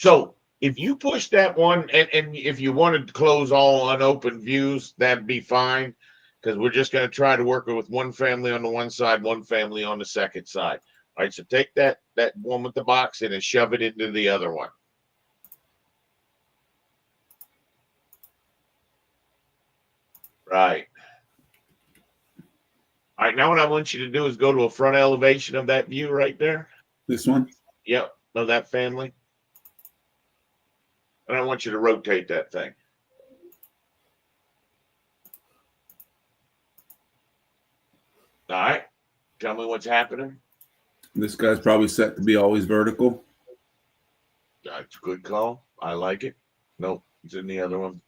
So if you push that one, and if you wanted to close all unopened views, that'd be fine. Because we're just going to try to work with one family on the one side, one family on the second side. All right, so take that one with the box in and shove it into the other one. Right. All right, now what I want you to do is go to a front elevation of that view right there. This one? Yep, of that family. And I want you to rotate that thing. All right. Tell me what's happening. This guy's probably set to be always vertical. That's a good call. I like it. Nope, it's in the other one.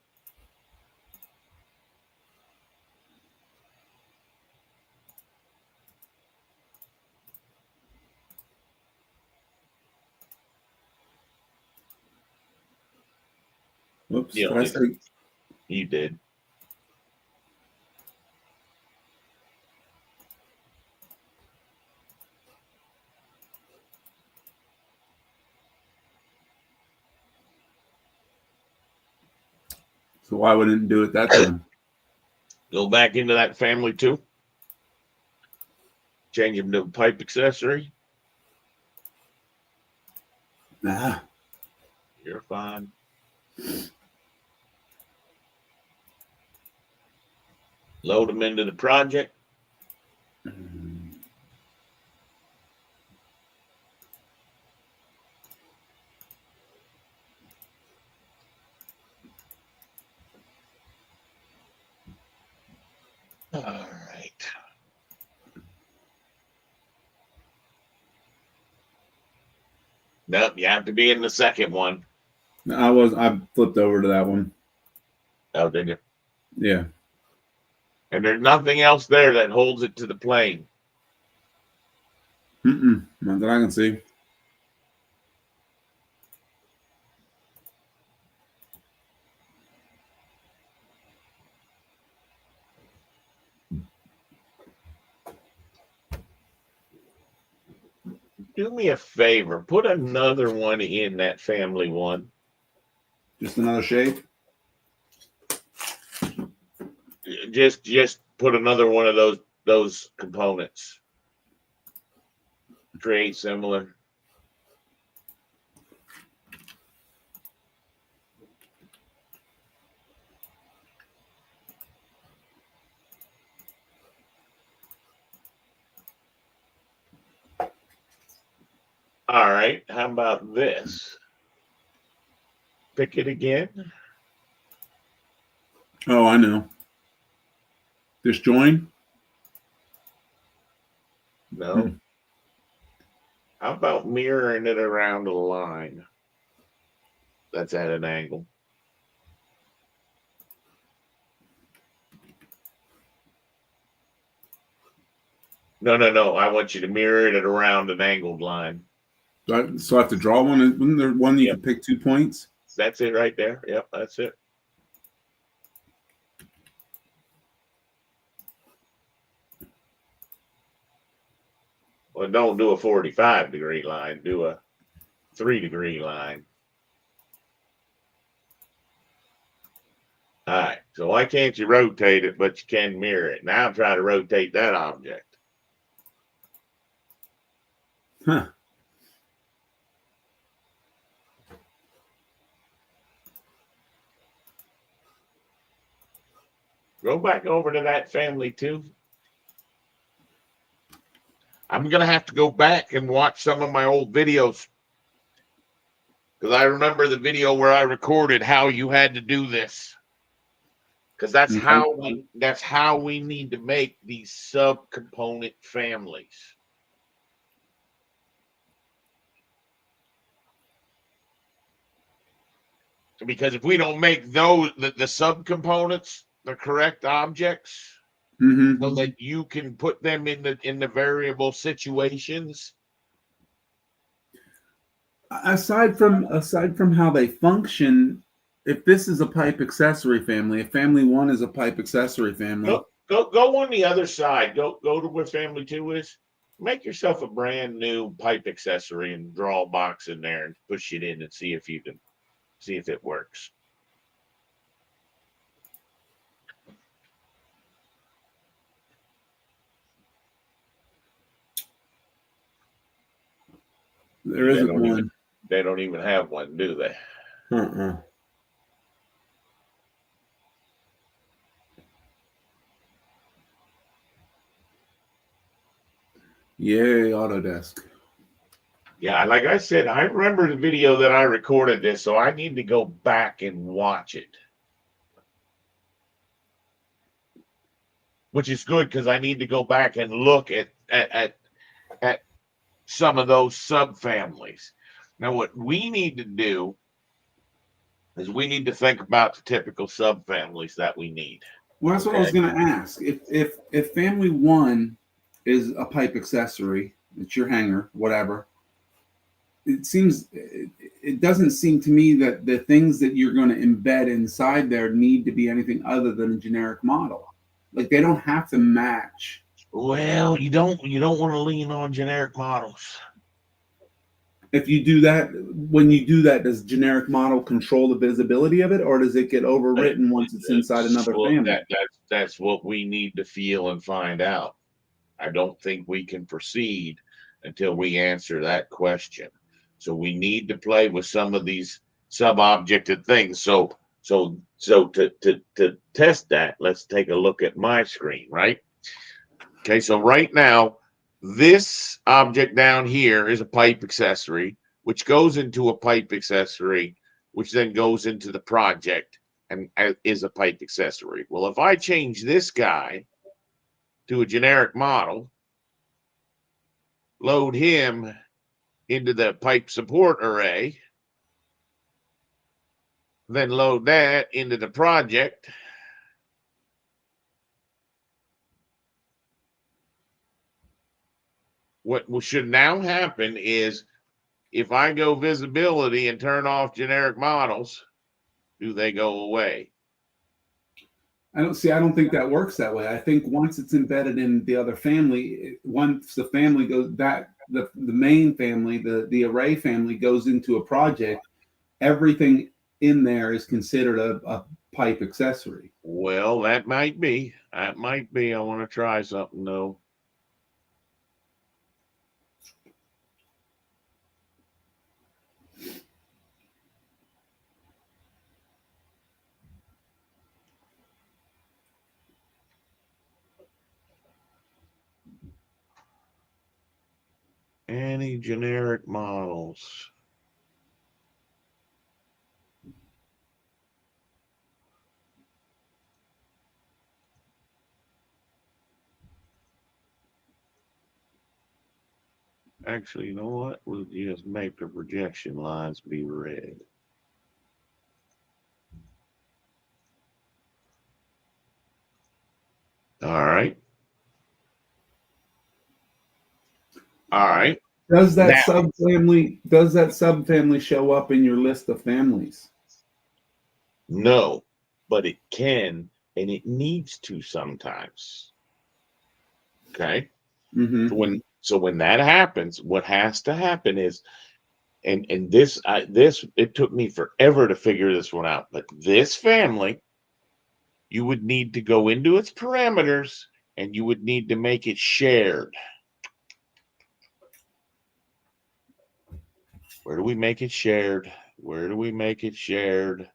Whoops. Did I say? You did. So why wouldn't it do it that time? Go back into that family too. Change them to a pipe accessory. Nah. You're fine. Load them into the project. All right. Nope, you have to be in the second one. I flipped over to that one. Oh, did you? Yeah. And there's nothing else there that holds it to the plane. Not that I can see. Do me a favor. Put another one in that family one. Just another shape? Just put another one of those components. Create similar. All right, how about this? Pick it again. Oh, I know. Disjoin? No. How about mirroring it around a line that's at an angle? No. I want you to mirror it around an angled line. So I have to draw one? Isn't there one you can pick 2 points? That's it right there. Yep, that's it. Well, don't do a 45-degree line. Do a 3-degree line. All right. So why can't you rotate it, but you can mirror it? Now try to rotate that object. Huh. Go back over to that family too. I'm going to have to go back and watch some of my old videos because I remember the video where I recorded how you had to do this. Because that's how we need to make these subcomponent families. Because if we don't make those the subcomponents the correct objects, so that you can put them in the variable situations. Aside from how they function, if this is a pipe accessory family, if family 1 is a pipe accessory family. Go on the other side. Go to where family 2 is. Make yourself a brand new pipe accessory and draw a box in there and push it in and see if you can see if it works. There isn't one. They don't even have one, do they? Uh-uh. Yay, Autodesk. Yeah, like I said, I remember the video that I recorded this, so I need to go back and watch it. Which is good because I need to go back and look at some of those subfamilies. Now, what we need to do is we need to think about the typical subfamilies that we need. Well, that's what I was going to ask. If family one is a pipe accessory, it's your hanger, whatever. It doesn't seem to me that the things that you're going to embed inside there need to be anything other than a generic model. Like they don't have to match. Well, you don't want to lean on generic models. If you do that, when you do that, does generic model control the visibility of it, or does it get overwritten once it's inside another family? That's what we need to feel and find out. I don't think we can proceed until we answer that question. So we need to play with some of these sub-objective things. So to test that, let's take a look at my screen, right? Okay, so right now, this object down here is a pipe accessory, which goes into a pipe accessory, which then goes into the project and is a pipe accessory. Well, if I change this guy to a generic model, load him into the pipe support array, then load that into the project. What should now happen is if I go visibility and turn off generic models, do they go away? I don't think that works that way. I think once it's embedded in the other family, once the family goes that the main family, the array family goes into a project, everything in there is considered a pipe accessory. Well, that might be. I want to try something though. Any generic models? Actually, you know what? We'll just make the projection lines be red. All right. All right. Does that subfamily show up in your list of families? No, but it can and it needs to sometimes. Okay. Mm-hmm. So when that happens, what has to happen is, and this it took me forever to figure this one out, but this family, you would need to go into its parameters and you would need to make it shared. Where do we make it shared? Where do we make it shared?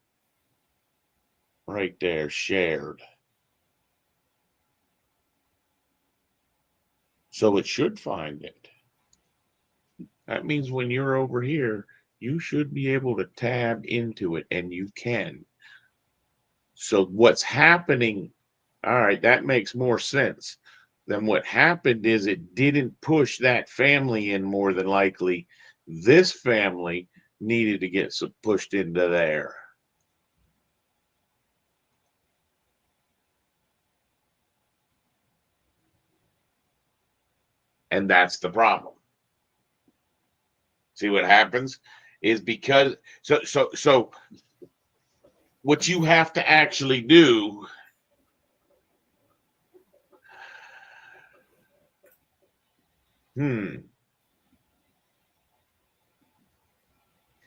Right there, shared. So it should find it. That means when you're over here, you should be able to tab into it, and you can. So what's happening, all right, that makes more sense. Then what happened is it didn't push that family in more than likely. This family needed to get pushed into there. And that's the problem. See what happens is because so what you have to actually do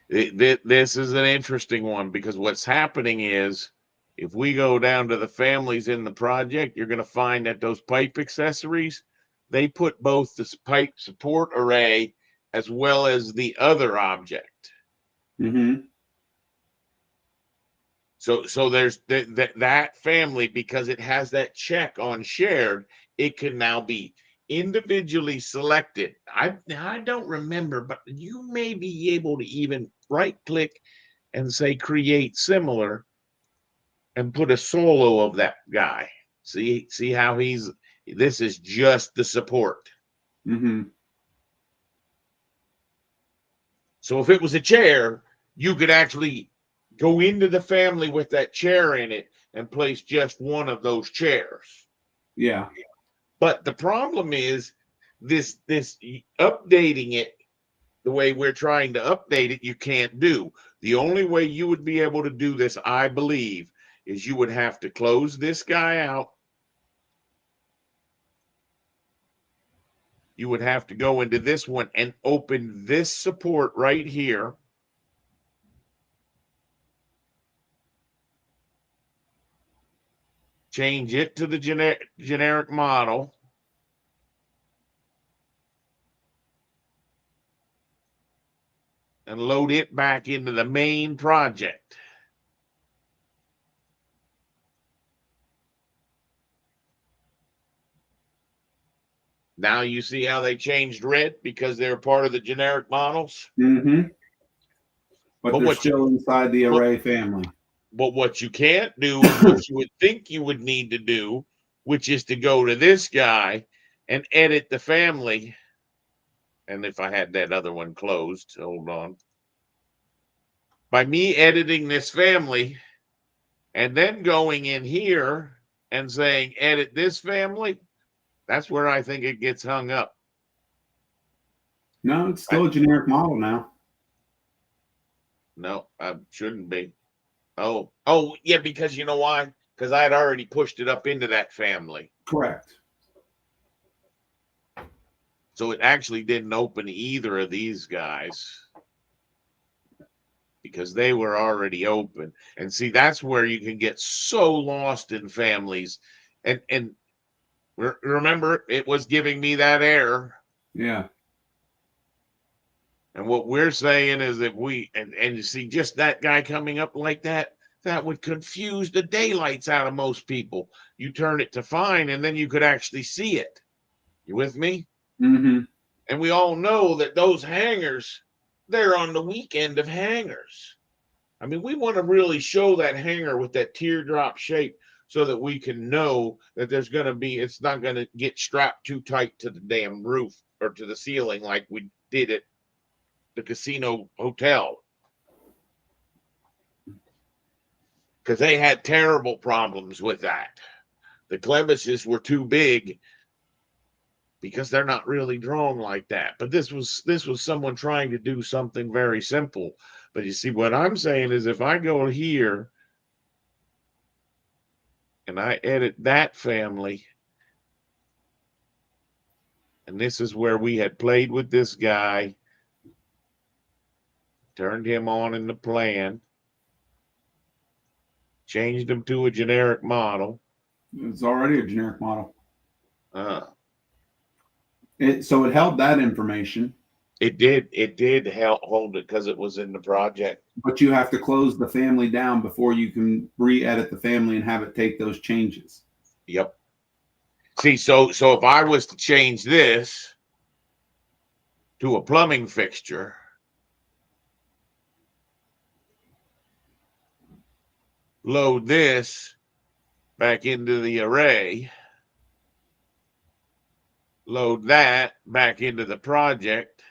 This is an interesting one, because what's happening is, if we go down to the families in the project, you're going to find that those pipe accessories, they put both the pipe support array as well as the other object. Mm-hmm. So there's that family, because it has that check on shared, it can now be individually selected. I don't remember, but you may be able to even right click and say create similar and put a solo of that guy. See how this is just the support. Mm-hmm. So if it was a chair, you could actually go into the family with that chair in it and place just one of those chairs. Yeah. But the problem is this updating it the way we're trying to update it, you can't do. The only way you would be able to do this, I believe, is you would have to close this guy out. You would have to go into this one and open this support right here. Change it to the generic model. And load it back into the main project. Now you see how they changed red because they're part of the generic models. Mm-hmm. But they're still inside the array family. But what you can't do is what you would think you would need to do, which is to go to this guy and edit the family. And if I had that other one closed, hold on. By me editing this family and then going in here and saying edit this family, that's where I think it gets hung up. No, it's still a generic model now. No, I shouldn't be. Oh, yeah, because you know why? Because I had already pushed it up into that family. Correct. So it actually didn't open either of these guys because they were already open. And see, that's where you can get so lost in families. And remember, it was giving me that error. Yeah. And what we're saying is that and you see just that guy coming up like that, that would confuse the daylights out of most people. You turn it to fine, and then you could actually see it. You with me? Mm-hmm. And we all know that those hangers, they're on the weekend of hangers. I mean, we want to really show that hanger with that teardrop shape so that we can know that it's not going to get strapped too tight to the damn roof or to the ceiling like we did at the casino hotel. Because they had terrible problems with that. The clevises were too big because they're not really drawn like that. But this was someone trying to do something very simple. But you see, what I'm saying is if I go here and I edit that family, and this is where we had played with this guy, turned him on in the plan, changed him to a generic model. It's already a generic model. So it held that information. It did help hold it because it was in the project. But you have to close the family down before you can re-edit the family and have it take those changes. Yep. See, so if I was to change this to a plumbing fixture, load this back into the array, load that back into the project.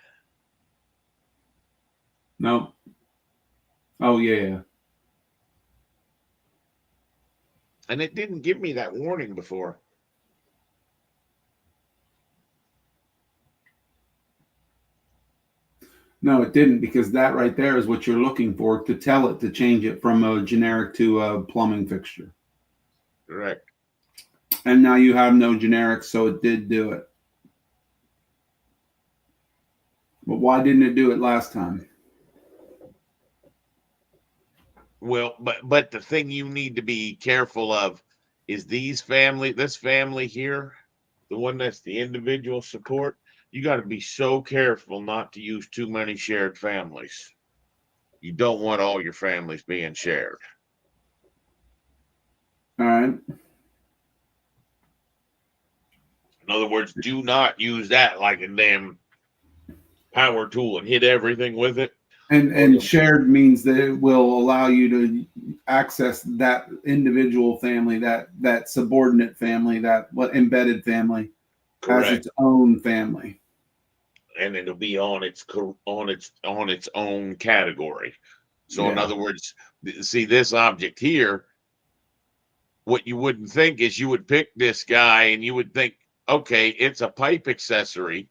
No. Oh, yeah. And it didn't give me that warning before. No, it didn't, because that right there is what you're looking for to tell it to change it from a generic to a plumbing fixture. Correct. And now you have no generic, so it did do it. But why didn't it do it last time? Well, but the thing you need to be careful of is this family here, the one that's the individual support. You got to be so careful not to use too many shared families. You don't want all your families being shared. All right. In other words, do not use that like a damn power tool and hit everything with it. And shared means that it will allow you to access that individual family, that subordinate family, that embedded family as Correct. its own family. And it'll be on its own category. So in Yeah. other words, see this object here, what you wouldn't think is you would pick this guy and you would think, okay, it's a pipe accessory.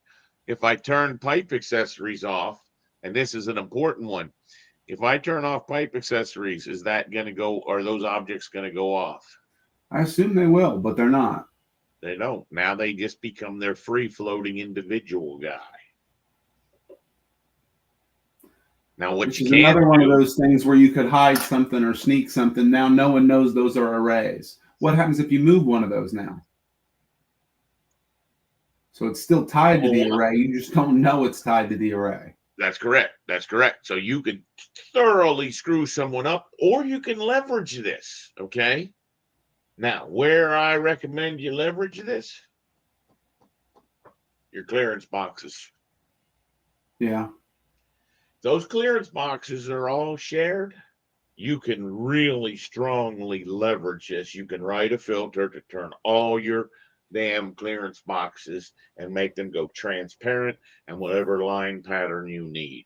If I turn pipe accessories off, and this is an important one, if I turn off pipe accessories, is that going to go, are those objects going to go off? I assume they will, but they're not. They don't. Now they just become their free floating individual guy. Now, what Which you is can another one of do, those things where you could hide something or sneak something. Now no one knows those are arrays. What happens if you move one of those now? So it's still tied to the array. You just don't know it's tied to the array. that's correct. That's correct. So you could thoroughly screw someone up, or you can leverage this. Okay. Now, where I recommend you leverage this, your clearance boxes. Yeah. Those clearance boxes are all shared. You can really strongly leverage this. You can write a filter to turn all your damn clearance boxes and make them go transparent and whatever line pattern you need.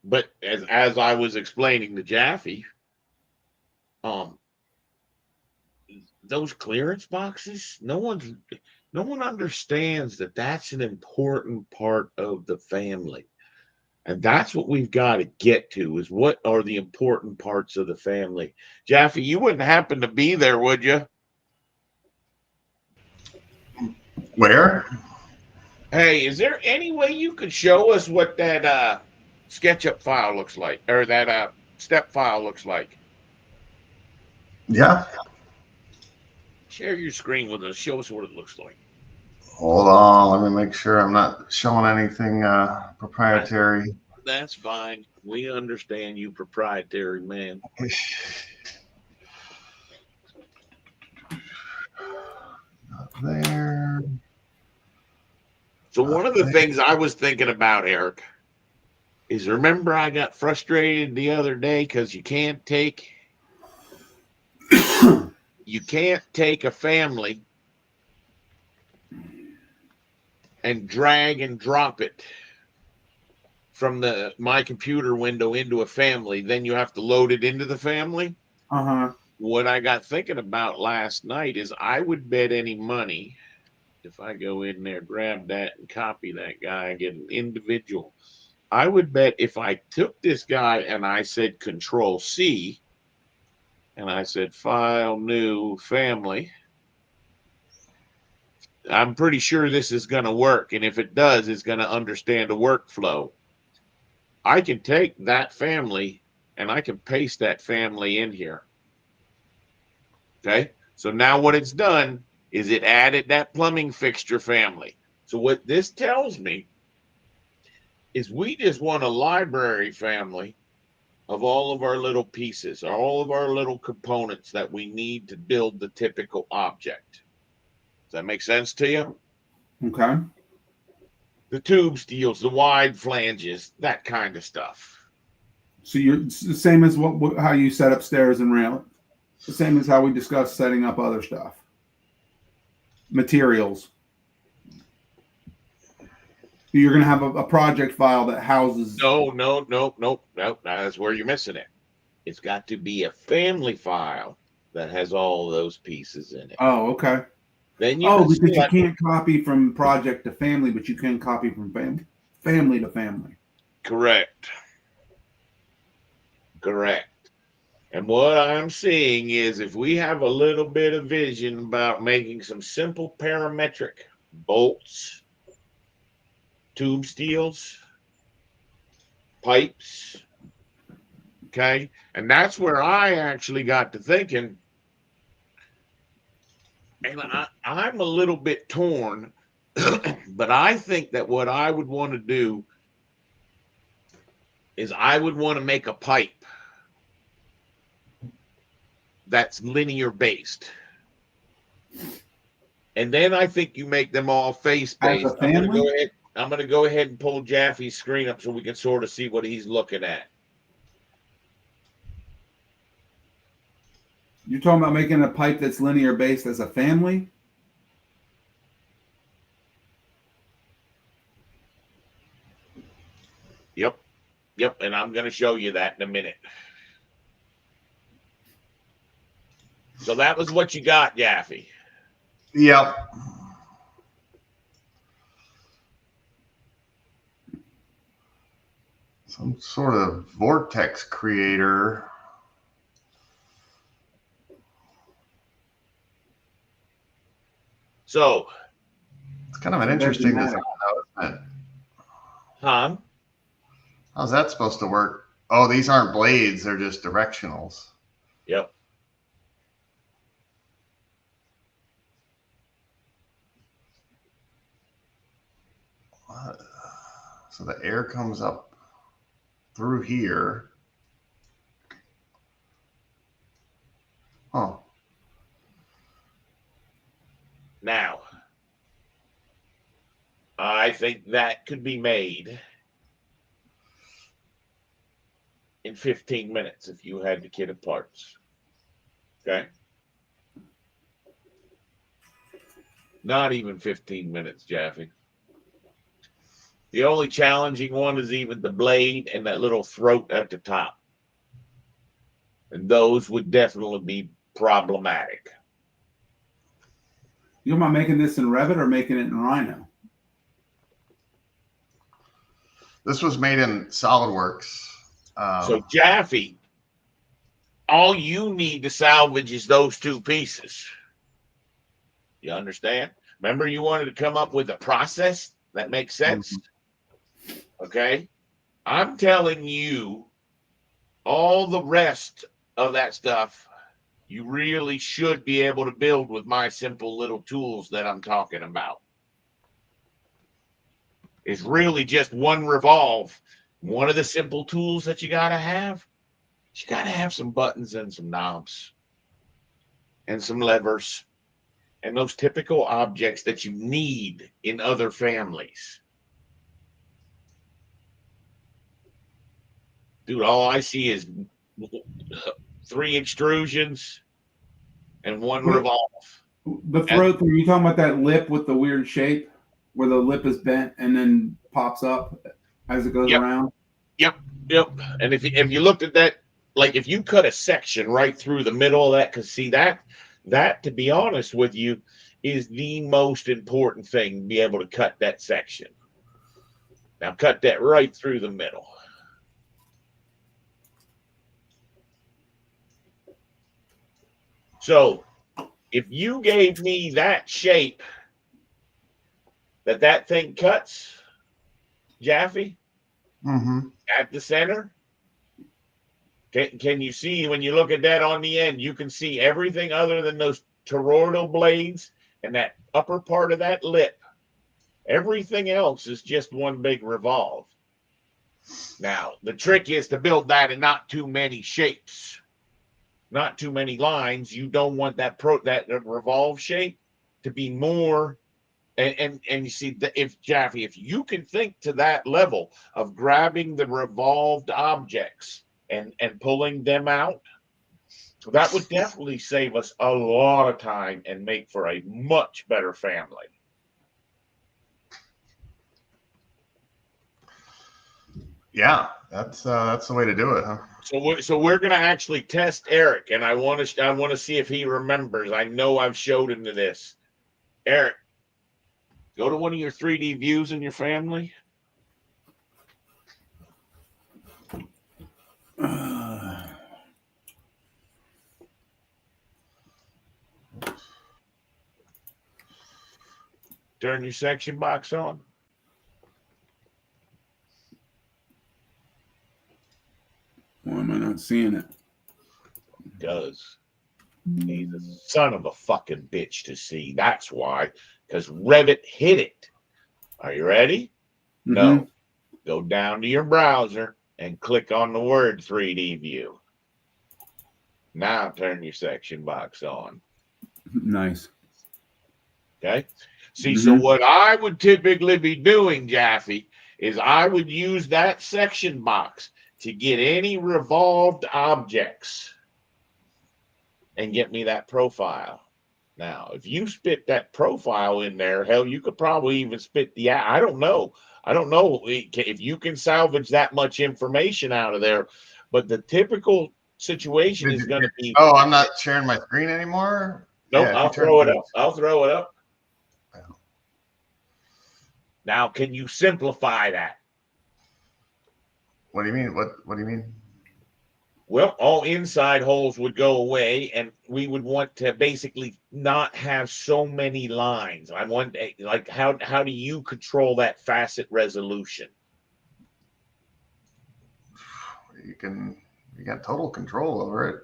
But as I was explaining to Jaffe, those clearance boxes, no one understands that that's an important part of the family. And that's what we've got to get to, is what are the important parts of the family. Jaffe, you wouldn't happen to be there, would you? Where? Hey, is there any way you could show us what that SketchUp file looks like, or that step file looks like? Yeah. Share your screen with us. Show us what it looks like. Hold on. Let me make sure I'm not showing anything proprietary. That's fine. We understand you, proprietary man. Not there. So one of the things I was thinking about, Eric, is remember I got frustrated the other day because you can't take a family and drag and drop it from the my computer window into a family. Then you have to load it into the family. Uh-huh. What I got thinking about last night is I would bet any money if I go in there, grab that and copy that guy and get an individual. I would bet if I took this guy and I said Control C and I said File, New, Family, I'm pretty sure this is going to work. And if it does, it's going to understand a workflow. I can take that family and I can paste that family in here. Okay. So now what it's done is it added that plumbing fixture family. So what this tells me is we just want a library family of all of our little pieces, all of our little components that we need to build the typical object. Does that make sense to you? Okay. The tube steels, the wide flanges, that kind of stuff. So it's the same as how you set up stairs and rail. The same as how we discussed setting up other stuff. Materials. You're going to have a project file that houses. No. That's where you're missing it. It's got to be a family file that has all those pieces in it. Oh, okay. Then you because you can't copy from project to family, but you can copy from family to family. Correct. And what I'm seeing is if we have a little bit of vision about making some simple parametric bolts, tube steels, pipes, okay? And that's where I actually got to thinking, and I'm a little bit torn, but I think that what I would want to do is I would want to make a pipe that's linear based. And then I think you make them all face based. As a family? I'm going to go ahead and pull Jaffe's screen up so we can sort of see what he's looking at. You're talking about making a pipe that's linear based as a family? Yep. And I'm going to show you that in a minute. So that was what you got, Jaffe. Yep. Some sort of vortex creator. So it's kind of an interesting design, though, isn't it? Huh? How's that supposed to work? Oh, these aren't blades, they're just directionals. Yep. So the air comes up through here. Oh. Now, I think that could be made in 15 minutes if you had the kit of parts. Okay? Not even 15 minutes, Jaffe. The only challenging one is even the blade and that little throat at the top. And those would definitely be problematic. You about making this in Revit or making it in Rhino? This was made in SolidWorks. So Jaffe, all you need to salvage is those two pieces. You understand? Remember you wanted to come up with a process that makes sense? Mm-hmm. Okay? I'm telling you, all the rest of that stuff, you really should be able to build with my simple little tools that I'm talking about. It's really just one revolve. One of the simple tools that you got to have some buttons and some knobs and some levers and those typical objects that you need in other families. Dude, all I see is 3 extrusions and 1 revolve. The throat, are you talking about that lip with the weird shape where the lip is bent and then pops up as it goes around? Yep. And if you looked at that, like if you cut a section right through the middle of that, because see that, to be honest with you, is the most important thing, be able to cut that section. Now cut that right through the middle. So if you gave me that shape that thing cuts, Jaffe, at the center, can you see when you look at that on the end, you can see everything other than those toroidal blades and that upper part of that lip. Everything else is just one big revolve. Now, the trick is to build that in not too many shapes. Not too many lines. You don't want that revolve shape to be more. And you see, if Jaffe, if you can think to that level of grabbing the revolved objects and pulling them out, that would definitely save us a lot of time and make for a much better family. Yeah, that's the way to do it, huh? So we're gonna actually test Eric, and I want to see if he remembers. I know I've showed him to this. Eric, go to one of your 3D views in your family. Turn your section box on. Why am I not seeing it? Because he's a son of a fucking bitch to see. That's why. Because Revit hit it. Are you ready? No. Go down to your browser and click on the word 3D view. Now turn your section box on. Nice. Okay. See, so what I would typically be doing, Jaffe, is I would use that section box to get any revolved objects and get me that profile. Now, if you spit that profile in there, hell, you could probably even spit the, I don't know. I don't know if you can salvage that much information out of there, but the typical situation is going to be. Oh, I'm not sharing my screen anymore? No, Yeah, I'll throw it up. I'll throw it up. Now, can you simplify that? What do you mean? What do you mean? Well, all inside holes would go away, and we would want to basically not have so many lines. I want, like, how do you control that facet resolution? You got total control over it.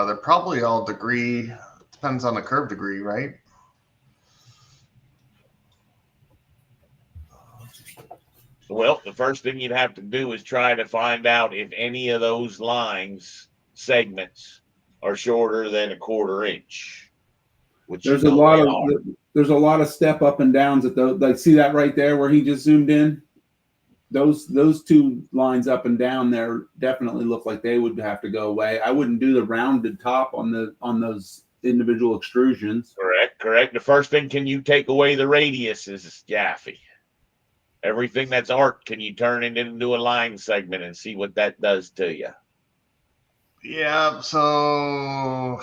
They're probably all degree, depends on the curve degree, right? Well, the first thing you'd have to do is try to find out if any of those lines segments are shorter than 1/4 inch. Which there's a lot of step up and downs at those. Like, see that right there where he just zoomed in? Those two lines up and down there definitely look like they would have to go away. I wouldn't do the rounded top on those individual extrusions. Correct. The first thing, can you take away the radiuses, Jaffe? Everything that's arc, can you turn it into a line segment and see what that does to you? Yeah, so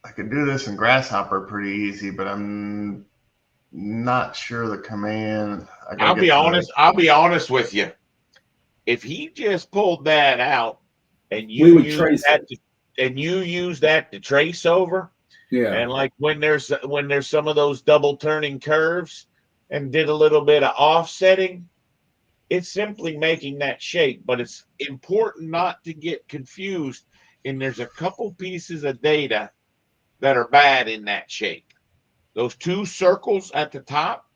I could do this in Grasshopper pretty easy, but I'm not sure the command. I'll be honest with you. If he just pulled that out and you use that to trace over, and like when there's some of those double turning curves and did a little bit of offsetting, it's simply making that shape. But it's important not to get confused. And there's a couple pieces of data that are bad in that shape. Those two circles at the top.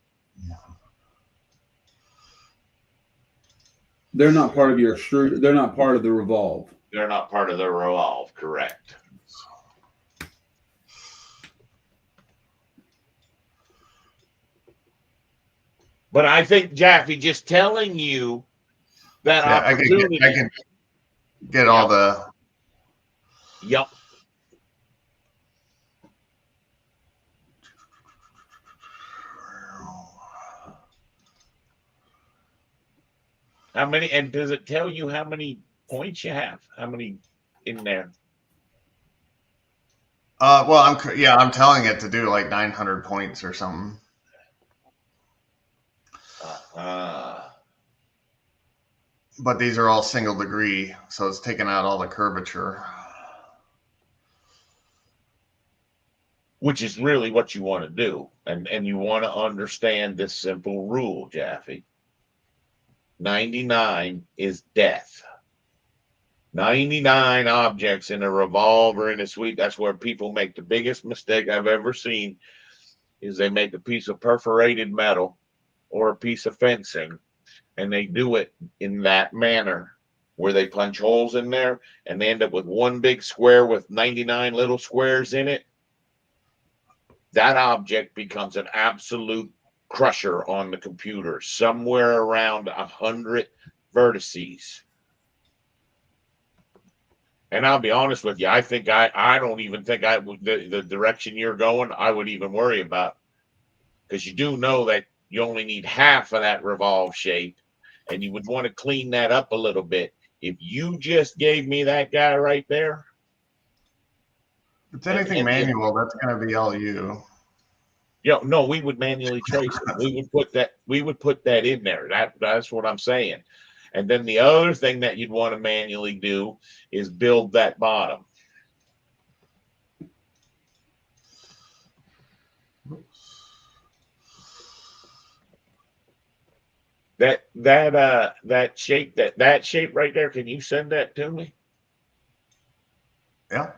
They're not part of your extrude. They're not part of the revolve. They're not part of the revolve, correct. But I think, Jaffe, just telling you that opportunity. I can get all the. Yep. How many, and does it tell you how many points you have? How many in there? Well, I'm telling it to do like 900 points or something. But these are all single degree, so it's taking out all the curvature. Which is really what you want to do. And you want to understand this simple rule, Jaffe. 99 is death. 99 objects in a revolve or in a suite. That's where people make the biggest mistake I've ever seen, is they make a piece of perforated metal or a piece of fencing, and they do it in that manner where they punch holes in there and they end up with one big square with 99 little squares in it. That object becomes an absolute crusher on the computer, somewhere around 100 vertices. And I'll be honest with you, I think I don't even think the direction you're going, I would even worry about, because you do know that you only need half of that revolve shape, and you would want to clean that up a little bit. If you just gave me that guy right there. If it's anything manual, that's going to be all you. No, we would manually trace it. We would put that in there. That's what I'm saying. And then the other thing that you'd want to manually do is build that bottom. That shape right there. Can you send that to me? Yeah.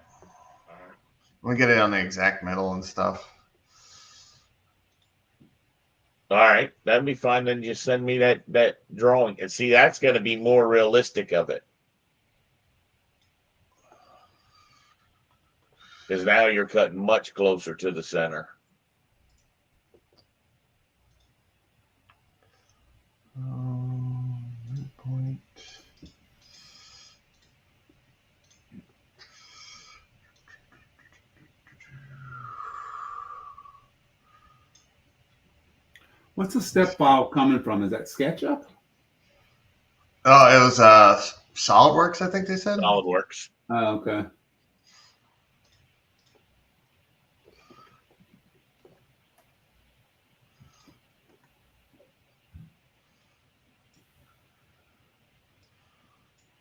We get it on the exact middle and stuff. All right, that'd be fine. Then just send me that drawing, and see, that's going to be more realistic of it, because now you're cutting much closer to the center. Midpoint. What's the step file coming from? Is that SketchUp? Oh, it was SolidWorks, I think they said. SolidWorks. Oh, okay.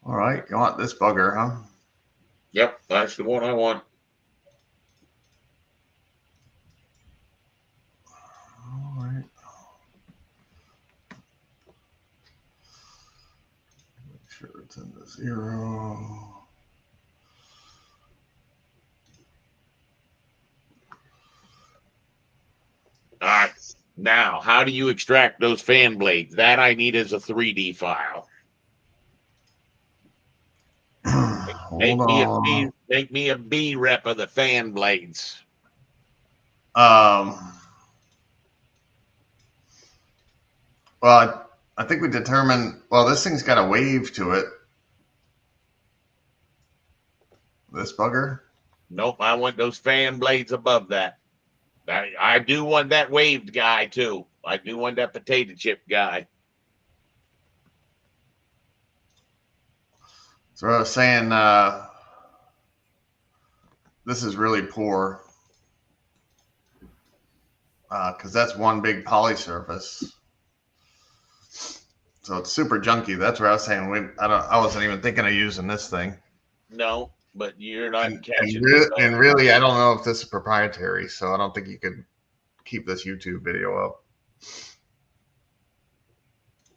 All right, you want this bugger, huh? Yep, that's the one I want. All right. Make sure it's in the 0. All right. Now, how do you extract those fan blades? That I need as a 3D file. Make Hold me on. make me a B rep of the fan blades. Well, I think we determined. Well, this thing's got a wave to it. This bugger. Nope, I want those fan blades above that. I do want that waved guy too. I do want that potato chip guy. So I was saying, this is really poor because that's one big poly surface. So it's super junky. That's where I was saying I wasn't even thinking of using this thing. No, but you're not catching and really, I don't know if this is proprietary, so I don't think you could keep this YouTube video up.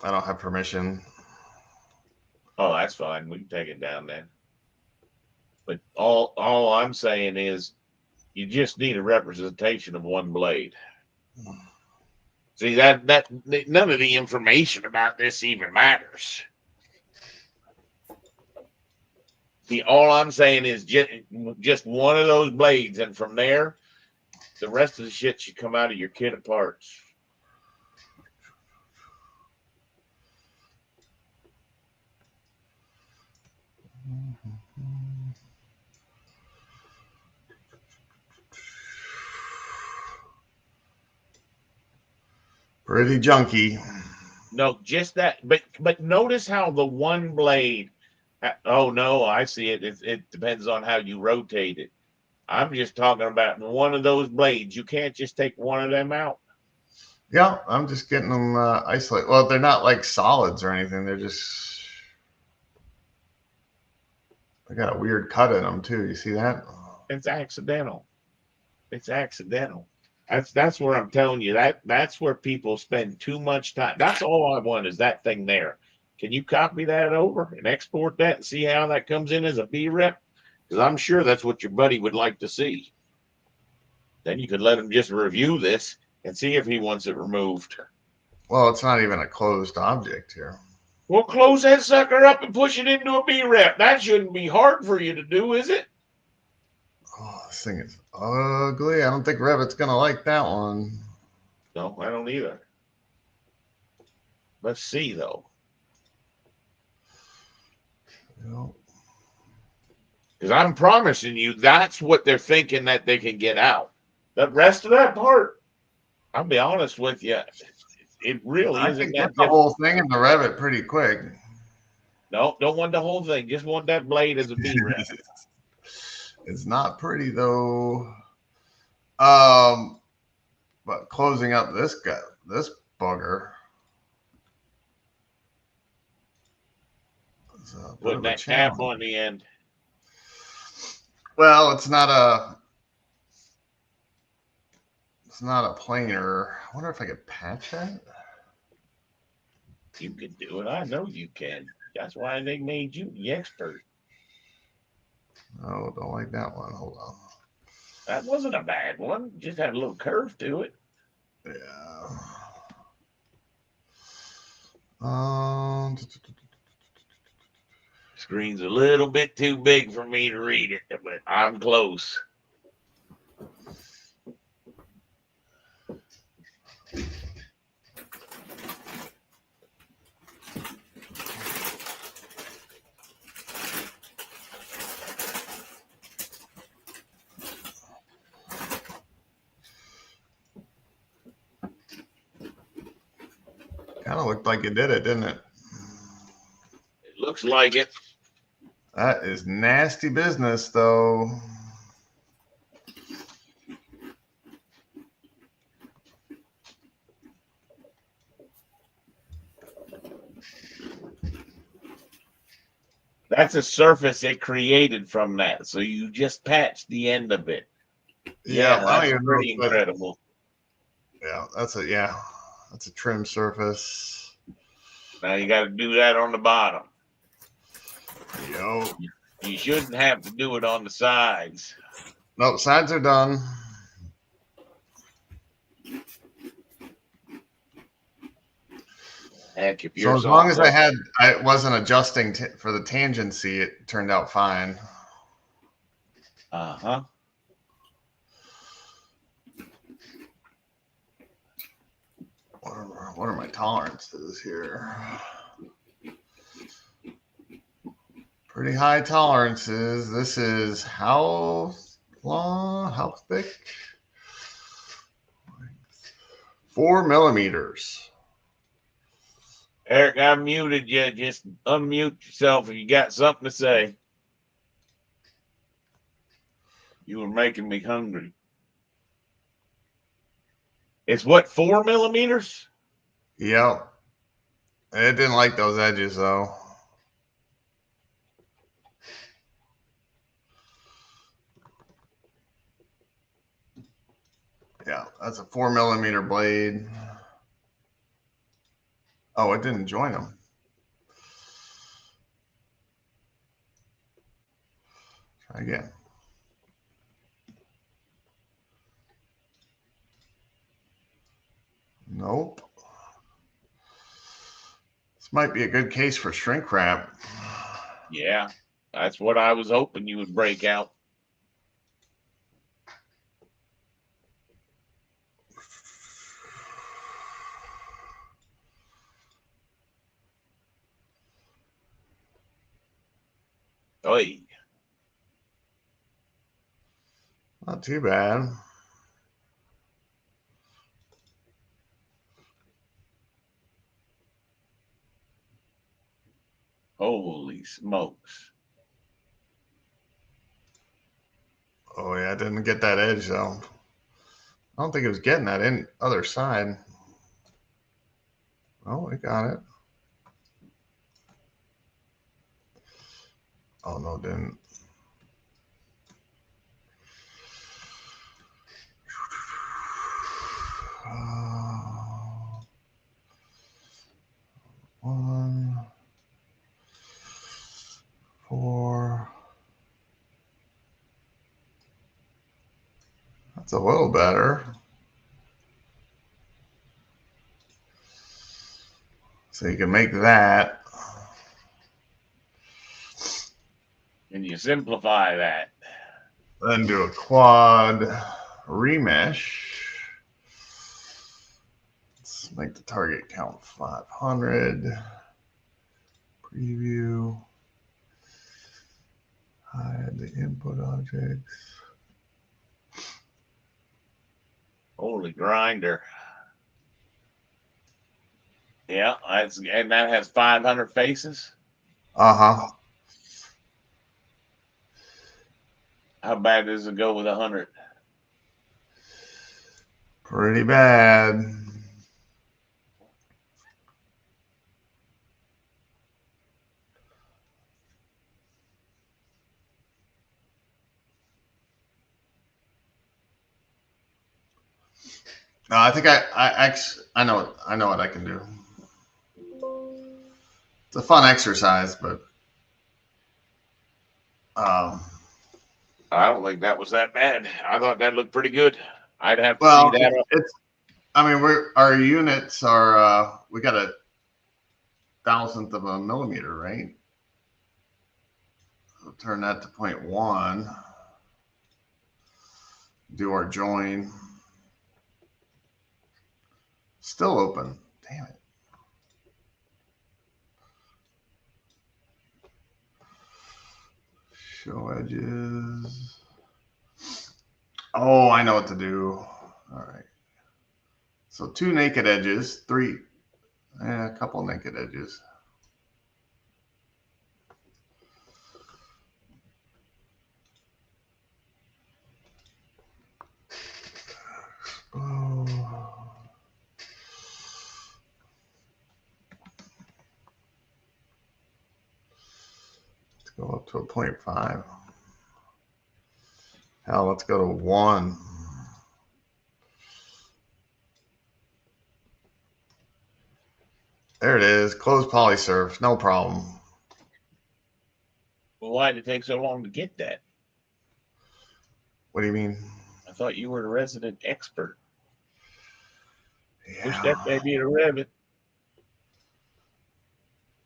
I don't have permission. Oh, that's fine. We can take it down then. But all I'm saying is you just need a representation of one blade. See, that none of the information about this even matters. See, all I'm saying is just one of those blades, and from there, the rest of the shit should come out of your kit of parts. Pretty junky. No, just that. But notice how the one blade. Oh no, I see it. It depends on how you rotate it. I'm just talking about one of those blades. You can't just take one of them out. Yeah, I'm just getting them isolated. Well, they're not like solids or anything. They're just, they got a weird cut in them too. You see that? It's accidental. It's accidental. That's where I'm telling you that's where people spend too much time. That's all I want is that thing there. Can you copy that over and export that and see how that comes in as a B rep? Because I'm sure that's what your buddy would like to see. Then you could let him just review this and see if he wants it removed. Well, it's not even a closed object here. Well, close that sucker up and push it into a B rep. That shouldn't be hard for you to do, is it? Oh, this thing is ugly. I don't think Revit's gonna like that one. No, I don't either. Let's see though. Nope. Because I'm promising you that's what they're thinking that they can get out. The rest of that part, I'll be honest with you, it really I isn't think that that's the whole thing in the Revit pretty quick. No, don't want the whole thing. Just want that blade as a B rep. It's not pretty though. But closing up this guy, this bugger. It's a bit Putting of a that cap challenge. on the end. Well, it's not a planer. I wonder if I could patch that. You can do it. I know you can. That's why they made you the expert. Oh, don't like that one. Hold on. That wasn't a bad one. Just had a little curve to it. Yeah. Screen's a little bit too big for me to read it, but I'm close. Kind of looked like you did it, didn't it? It looks like it. That is nasty business, though. That's a surface it created from that. So you just patched the end of it. Yeah, I don't That's even know pretty if that- incredible. Yeah, that's a trim surface. Now you got to do that on the bottom. Yo. You shouldn't have to do it on the sides. Nope, sides are done. Heck, if So you're as long as I wasn't adjusting for the tangency, it turned out fine. Uh-huh. What are my tolerances here? Pretty high tolerances. This is how long? How thick? 4 millimeters. Eric, I muted you. Just unmute yourself if you got something to say. You were making me hungry. It's what, 4 millimeters? Yep. It didn't like those edges though. Yeah, that's a 4 millimeter blade. Oh, it didn't join them. Try again. Nope. This might be a good case for shrink wrap. Yeah, that's what I was hoping you would break out. Oy. Not too bad. Holy smokes. Oh yeah, I didn't get that edge though. I don't think it was getting that other side. Oh, it got it. Oh no, it didn't. One, 4. That's a little better. So you can make that. Can you simplify that? Then do a quad remesh. Let's make the target count 500. Preview. Hide the input objects. Holy grinder. Yeah, and that has 500 faces. Uh-huh. How bad does it go with 100? Pretty bad. No, I think I know what I can do. It's a fun exercise, but um, I don't think that was that bad. I thought that looked pretty good. I'd have to see well, that. it's. I mean, our units are. We got a thousandth of a millimeter, right? So turn that to 0.1. Do our join. Still open. Damn it. Show edges. Oh, I know what to do. All right. So 2 naked edges, 3, a couple naked edges. Oh. Let's go up to a 0.5. Hell, let's go to 1. There it is. Close polysurf. No problem. Well, why did it take so long to get that? What do you mean? I thought you were a resident expert. Push Yeah. that baby to Revit.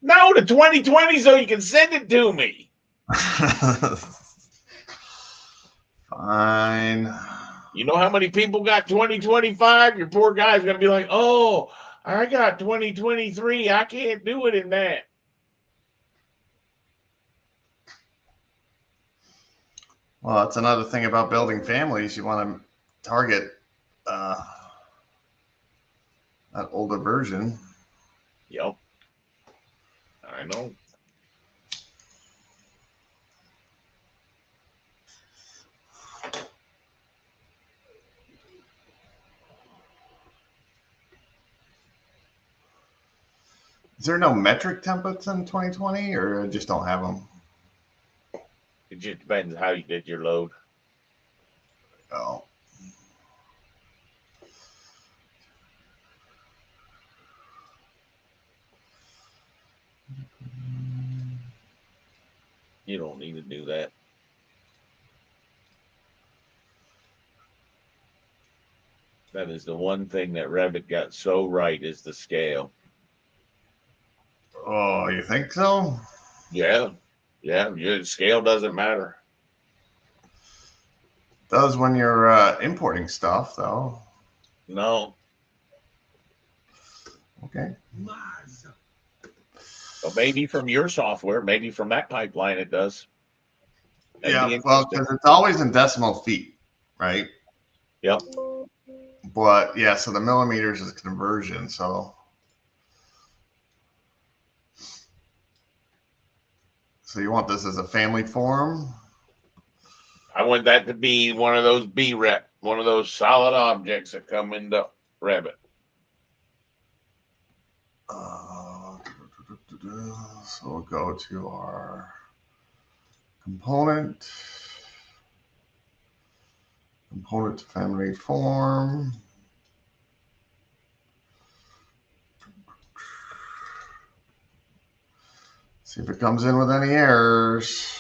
No, to 2020 so you can send it to me. Fine. You know how many people got 2025? Your poor guy's going to be like, oh, I got 2023. I can't do it in that. Well, that's another thing about building families. You want to target that older version. Yep. I know. Is there no metric templates in 2020 or I just don't have them? It just depends how you did your load. Oh. You don't need to do that. That is the one thing that Revit got so right is the scale. Oh, you think so? Yeah. Yeah. Scale doesn't matter. Does when you're importing stuff, though. No. Okay. Well, maybe from your software, maybe from that pipeline it does. Yeah, well, because it's always in decimal feet, right? Yep. But yeah, so the millimeters is conversion. So you want this as a family form? I want that to be one of those B-rep, one of those solid objects that come into Revit. So we'll go to our component family form. See if it comes in with any errors.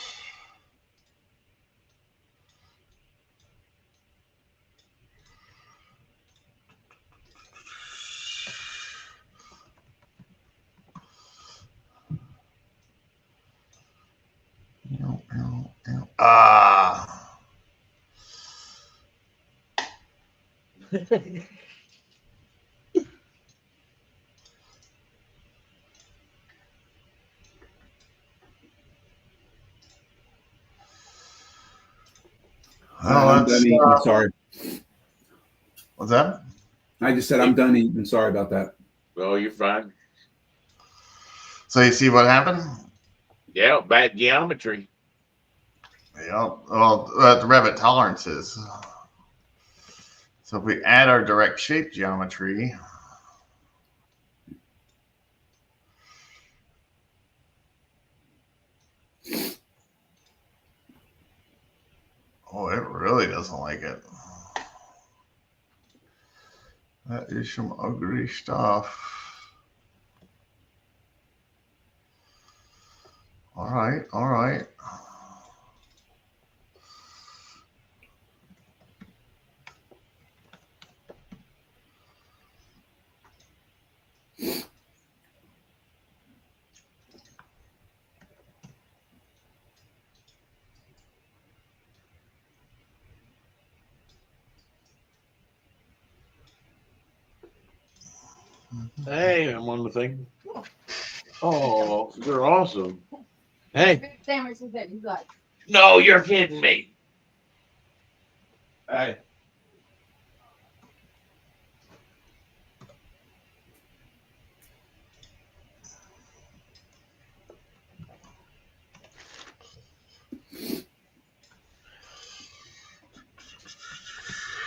Ah. I'm done eating. Sorry. What's that? I just said I'm done eating. Sorry about that. Oh, you're fine. So you see what happened? Yeah, bad geometry. Yeah. Well, the Revit tolerances. So if we add our direct shape geometry, oh, it really doesn't like it. That is some ugly stuff. All right, all right. Hey, I'm on the thing. Oh, you're awesome. Hey. No, you're kidding me. Hey.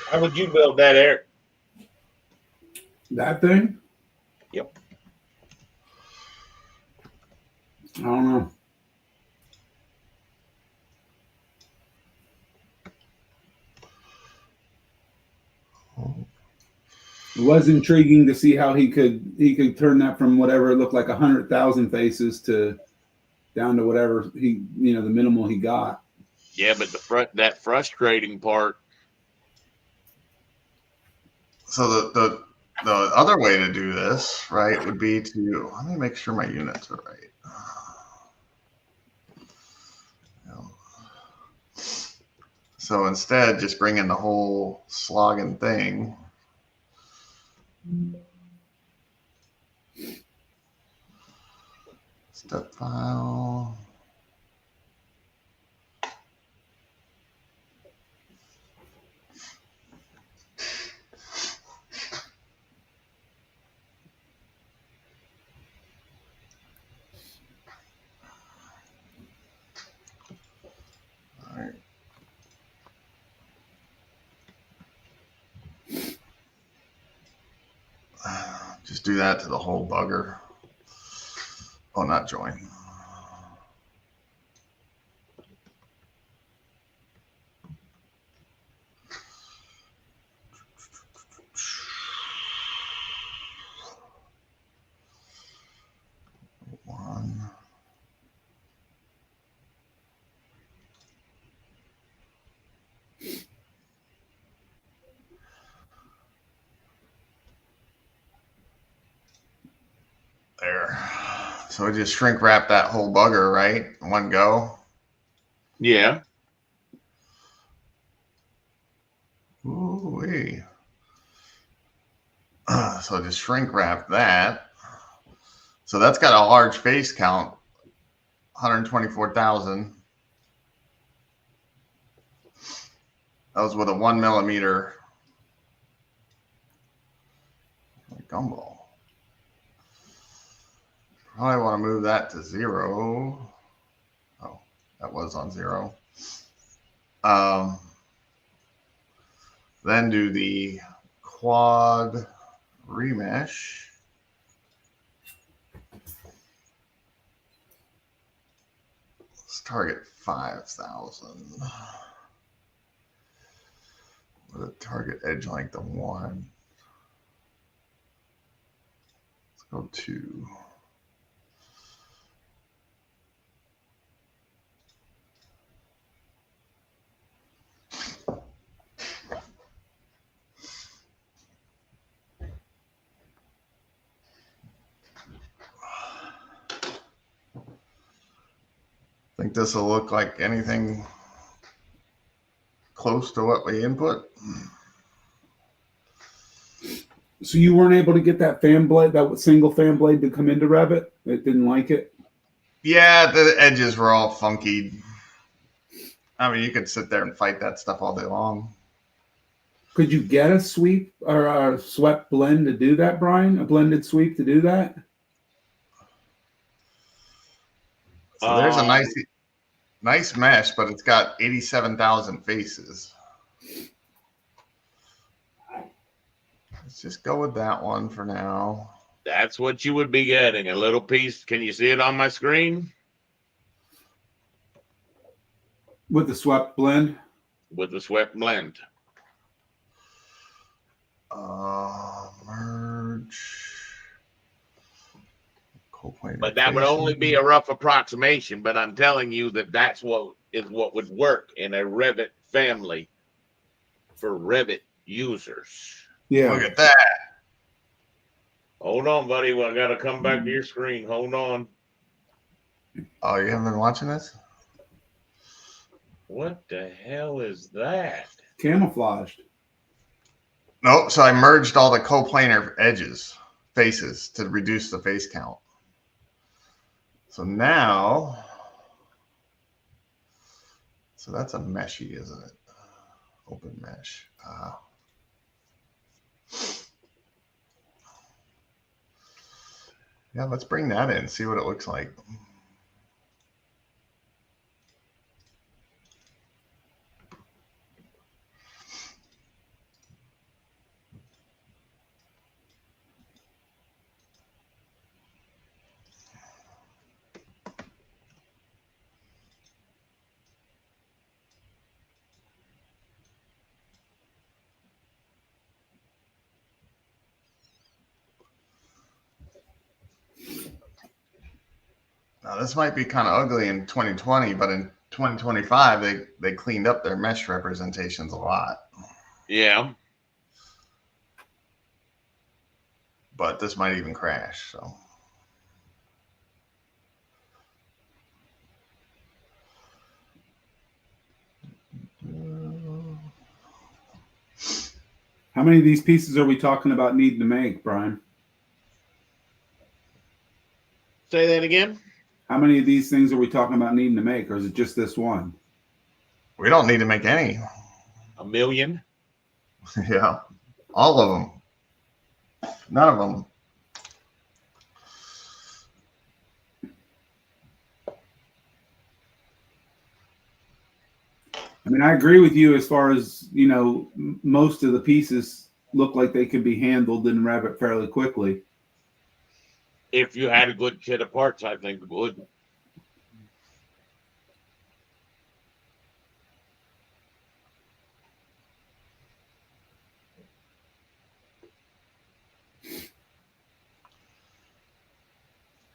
How would you build that, Eric? That thing? Yep. I don't know. It was intriguing to see how he could turn that from whatever looked like 100,000 faces to down to whatever the minimal he got. Yeah, but that frustrating part. So the other way to do this, right, would be to, let me make sure my units are right. So instead, just bring in the whole slogging thing. Step file. All right. Just do that to the whole bugger. Oh, not join. One. There. So we just shrink wrap that whole bugger, right? In one go. Yeah. Ooh-wee. So just shrink wrap that. So that's got a large face count, 124,000. That was with a 1 millimeter gumball. Probably want to move that to 0. Oh, that was on 0. Then do the quad remesh. Let's target 5,000 with a target edge length of 1. Let's go 2. Think this will look like anything close to what we input. So you weren't able to get that fan blade, that single fan blade, to come into Revit? It didn't like it? Yeah, the edges were all funky. I mean, you could sit there and fight that stuff all day long. Could you get a sweep or a swept blend to do that, Brian? A blended sweep to do that? So there's a nice mesh, but it's got 87,000 faces. Let's just go with that one for now. That's what you would be getting. A little piece. Can you see it on my screen? With the swept blend? With the swept blend. Merge. But that would only be a rough approximation. But I'm telling you that that's what would work in a Revit family for Revit users. Yeah. Look at that. Hold on, buddy. Well, I got to come back to your screen. Hold on. Oh, you haven't been watching this? What the hell is that? Camouflaged. Nope. So I merged all the coplanar faces to reduce the face count. So now, so that's a meshy, isn't it? Open mesh. Yeah, let's bring that in, see what it looks like. Now this might be kind of ugly in 2020, but in 2025 they cleaned up their mesh representations a lot. Yeah. But this might even crash. So How many of these pieces are we talking about needing to make, Brian? Say that again. How many of these things are we talking about needing to make, or is it just this one? we don't need to make any. 1 million. Yeah, all of them. None of them. I mean, I agree with you as far as, you know, most of the pieces look like they could be handled in Revit fairly quickly. If you had a good kit of parts, I think it would.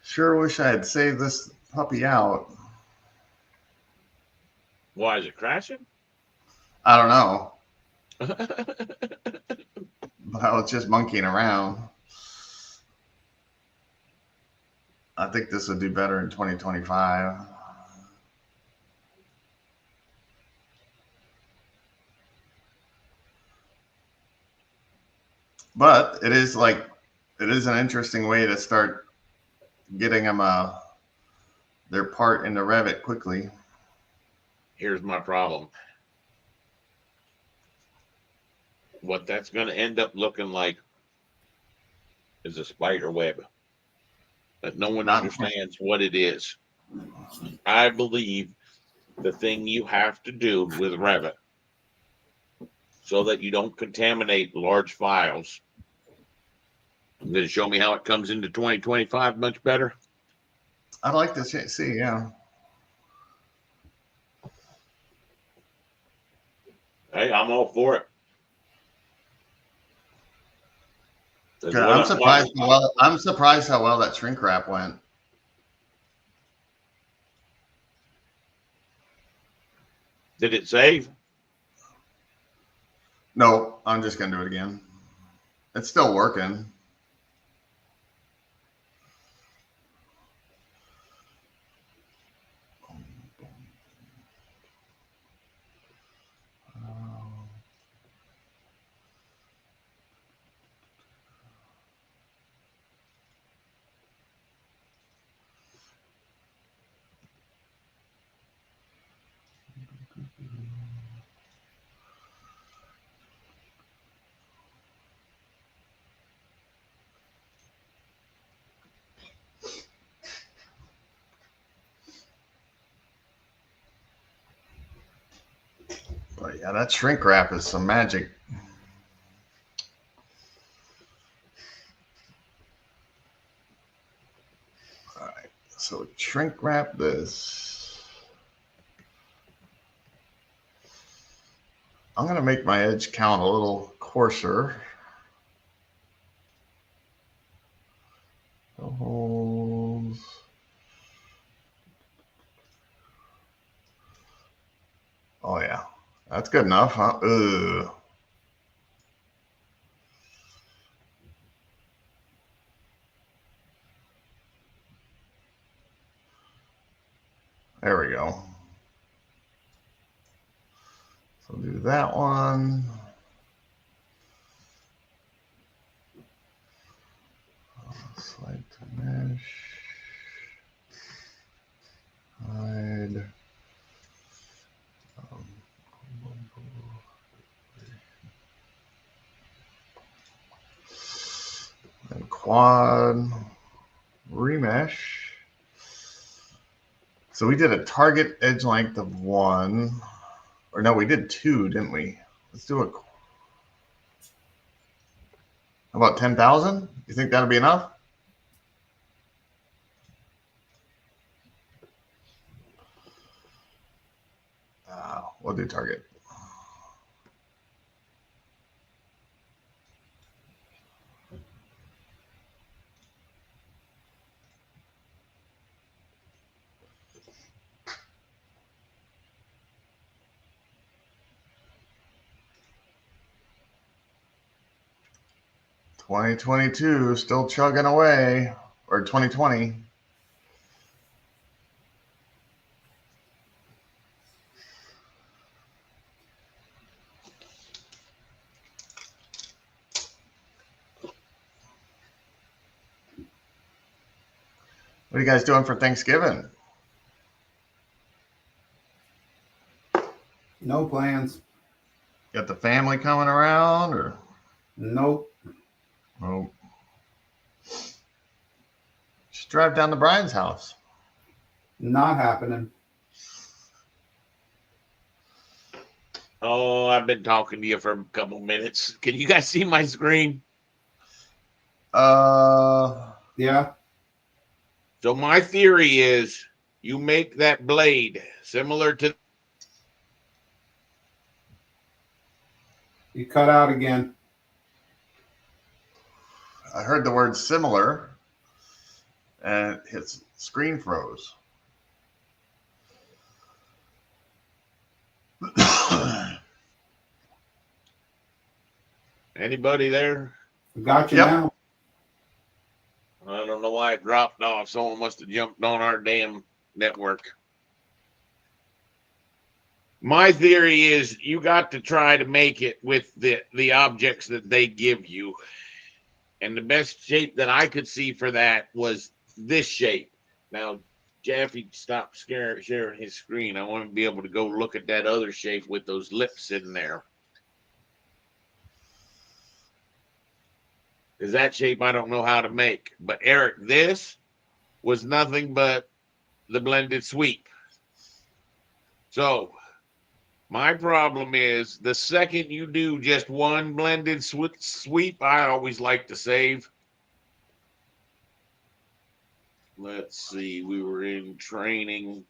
Sure wish I had saved this puppy out. Why is it crashing? I don't know, but I was just monkeying around. I think this would do better in 2025. But it is an interesting way to start getting them their part into Revit quickly. Here's my problem. What that's going to end up looking like is a spider web that no one understands what it is. I believe the thing you have to do with Revit so that you don't contaminate large files. I'm going to show me how it comes into 2025 much better. I'd like to see, yeah. Hey, I'm all for it. I'm surprised how well that shrink wrap went. Did it save? No, I'm just gonna do it again. It's still working. But yeah, that shrink wrap is some magic. All right, so shrink wrap this. I'm gonna make my edge count a little coarser. No holes. Oh yeah, that's good enough, huh? Ugh. There we go. So do that one. Slide to mesh. Hide. And quad remesh. So we did a target edge length of 1. Or no, we did 2, didn't we? Let's do a. How about 10,000? You think that'll be enough? We'll do target. $2022 still chugging away, or 2020. What are you guys doing for Thanksgiving? No plans. Got the family coming around, or? Nope. Oh. Just drive down to Brian's house. Not happening. Oh, I've been talking to you for a couple minutes. Can you guys see my screen? Yeah. So my theory is you make that blade similar to. You cut out again. I heard the word similar, and his screen froze. Anybody there? Got you Yep. now. I don't know why it dropped off. Someone must have jumped on our damn network. My theory is you got to try to make it with the objects that they give you. And the best shape that I could see for that was this shape. Now, Jeffy, stop sharing his screen. I want to be able to go look at that other shape with those lips in there. Because that shape I don't know how to make. But Eric, this was nothing but the blended sweep. So my problem is the second you do just one blended sweep, I always like to save. Let's see, we were in training.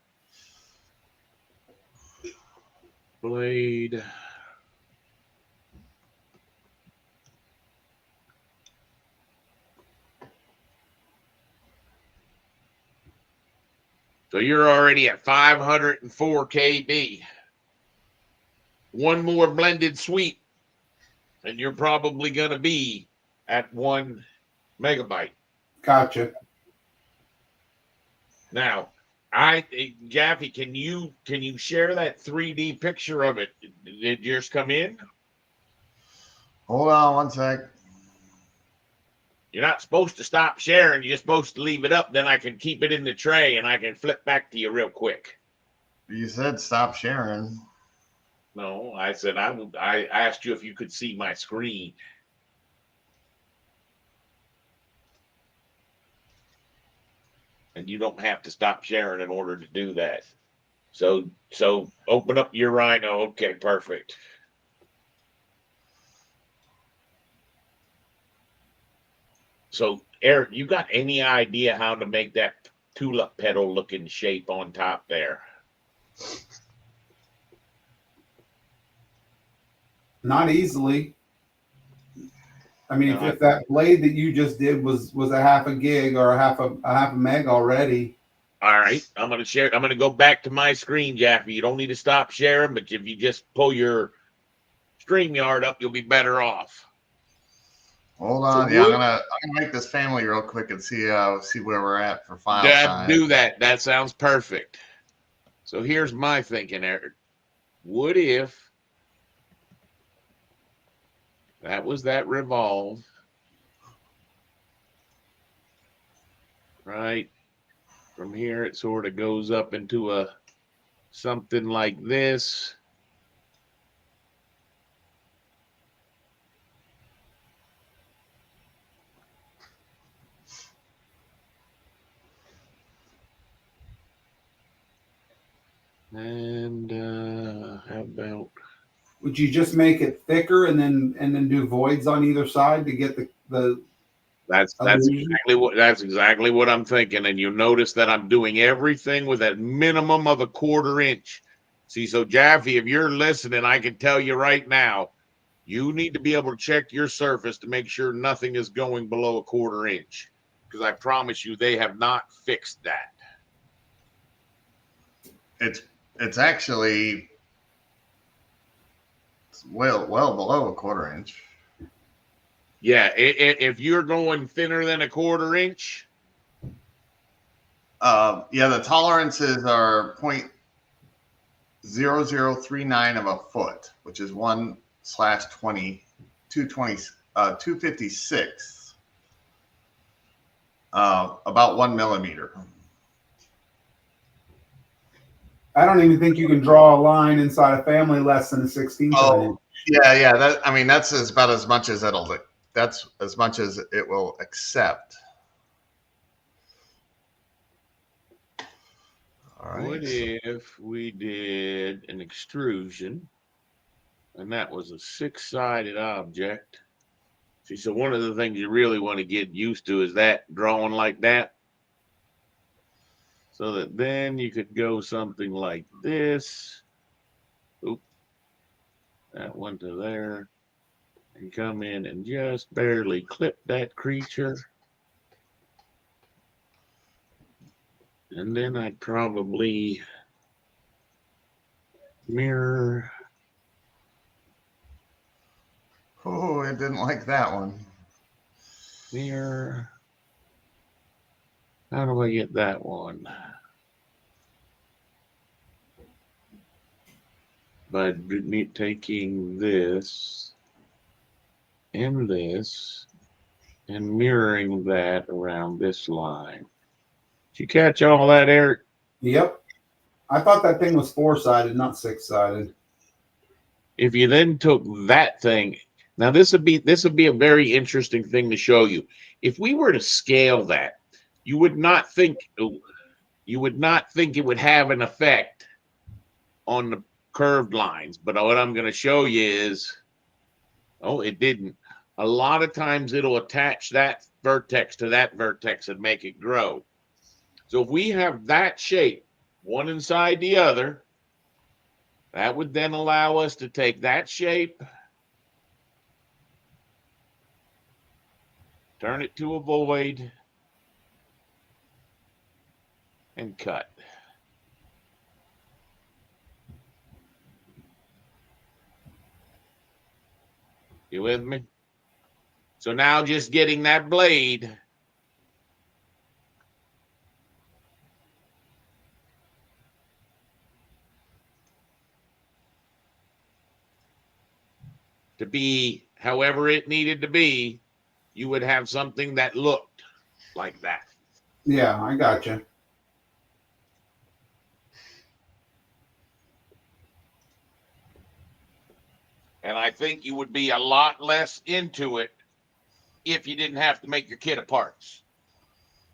Blade. So you're already at 504 KB. One more blended sweep, and you're probably going to be at 1 megabyte. Gotcha. Now, Jaffe, can you share that 3D picture of it? Did yours come in? Hold on one sec. You're not supposed to stop sharing. You're supposed to leave it up. Then I can keep it in the tray and I can flip back to you real quick. You said stop sharing. No, I said I asked you if you could see my screen. And you don't have to stop sharing in order to do that. So open up your Rhino. Okay, perfect. So Eric, you got any idea how to make that tulip petal looking shape on top there? Not easily. I mean, if that blade that you just did was a half a gig or a half a meg already. All right, I'm gonna share. I'm gonna go back to my screen, Jaffe. You don't need to stop sharing, but if you just pull your StreamYard up, you'll be better off. Hold on, yeah, I'm gonna make this family real quick and see where we're at for file size. Do that. That sounds perfect. So here's my thinking, Eric. What if that was that revolve, right? From here, it sort of goes up into a something like this. And how about? Would you just make it thicker and then do voids on either side to get the That's exactly what I'm thinking. And you'll notice that I'm doing everything with a minimum of a 1/4 inch. See, so Jaffe, if you're listening, I can tell you right now, you need to be able to check your surface to make sure nothing is going below a 1/4 inch. Because I promise you, they have not fixed that. It's actually well below a 1/4 inch. Yeah, if you're going thinner than a 1/4 inch. Yeah, the tolerances are 0.0039 of a foot, which is 1/20, 256, about 1 millimeter. I don't even think you can draw a line inside a family less than a 16th. Oh, yeah. That's about as much as that's as much as it will accept. All right. What if we did an extrusion and that was a 6-sided object? See, so one of the things you really want to get used to is that drawing like that. So that then you could go something like this. Oop. That one to there. And come in and just barely clip that creature. And then I'd probably mirror. Oh, it didn't like that one. Mirror. How do I get that one? By taking this and this and mirroring that around this line. Did you catch all that, Eric? Yep. I thought that thing was 4-sided, not 6-sided. If you then took that thing, now this would be a very interesting thing to show you. If we were to scale that, you would not think it would have an effect on the curved lines. But what I'm going to show you is, it didn't. A lot of times it'll attach that vertex to that vertex and make it grow. So if we have that shape, one inside the other, that would then allow us to take that shape, turn it to a void, and cut. You with me? So now just getting that blade to be however it needed to be, you would have something that looked like that. Yeah, I got you. And I think you would be a lot less into it if you didn't have to make your kit of parts.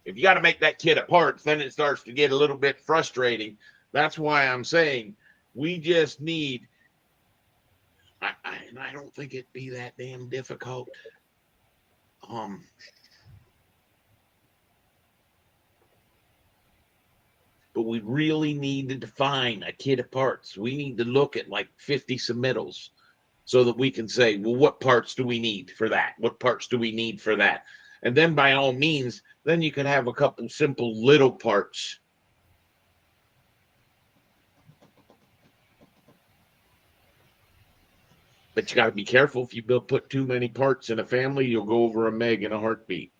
If you got to make that kit of parts, then it starts to get a little bit frustrating. That's why I'm saying we just need, and I don't think it'd be that damn difficult. But we really need to define a kit of parts. We need to look at like 50 submittals so that we can say, well, what parts do we need for that? What parts do we need for that? And then by all means, then you can have a couple simple little parts. But you got to be careful. If you put too many parts in a family, you'll go over a meg in a heartbeat.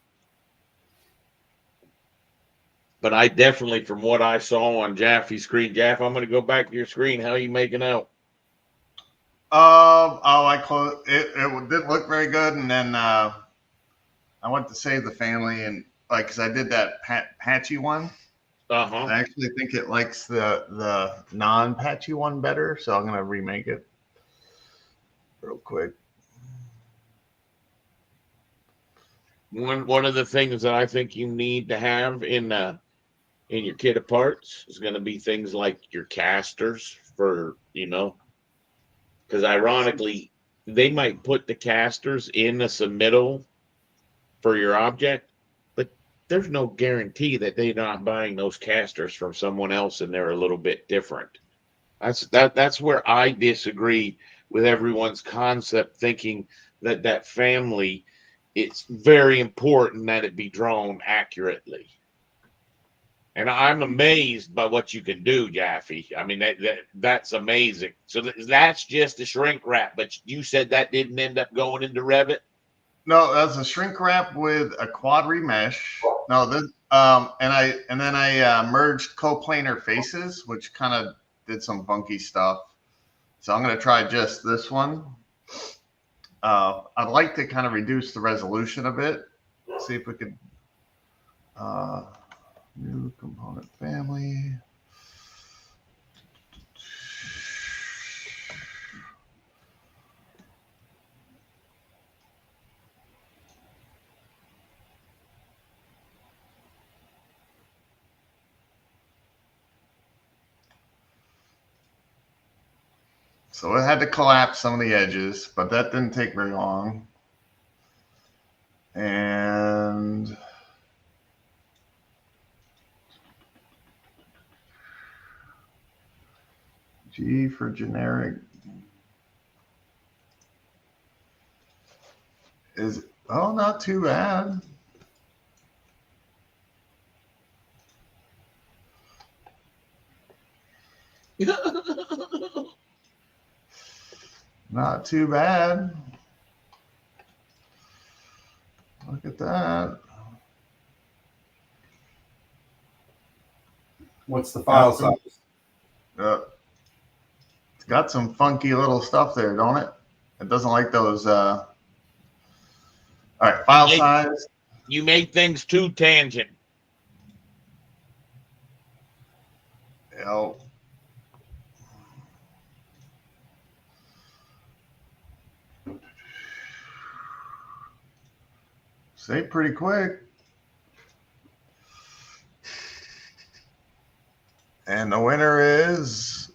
But I definitely, from what I saw on Jaffe's screen, Jaff, I'm going to go back to your screen. How are you making out? I closed it. It didn't look very good, and then I went to save the family, and like, cause I did that patchy one. I actually think it likes the non-patchy one better, so I'm gonna remake it real quick. One of the things that I think you need to have in your kit of parts is going to be things like your casters for, because ironically, they might put the casters in a submittal for your object, but there's no guarantee that they're not buying those casters from someone else and they're a little bit different. That's where I disagree with everyone's concept, thinking that family, it's very important that it be drawn accurately. And I'm amazed by what you can do, Jaffe. I mean, that's amazing. So that's just a shrink wrap, but you said that didn't end up going into Revit? No, that's a shrink wrap with a quad remesh. No, this and then I merged coplanar faces, which kind of did some funky stuff. So I'm gonna try just this one. I'd like to kind of reduce the resolution a bit. See if we could new component family. So it had to collapse some of the edges, but that didn't take very long. And G for generic is, oh, not too bad. Not too bad. Look at that. What's the file size? It's got some funky little stuff there, don't it? It doesn't like those. All right, file size. You made things too tangent. Oh. Say pretty quick. And the winner is,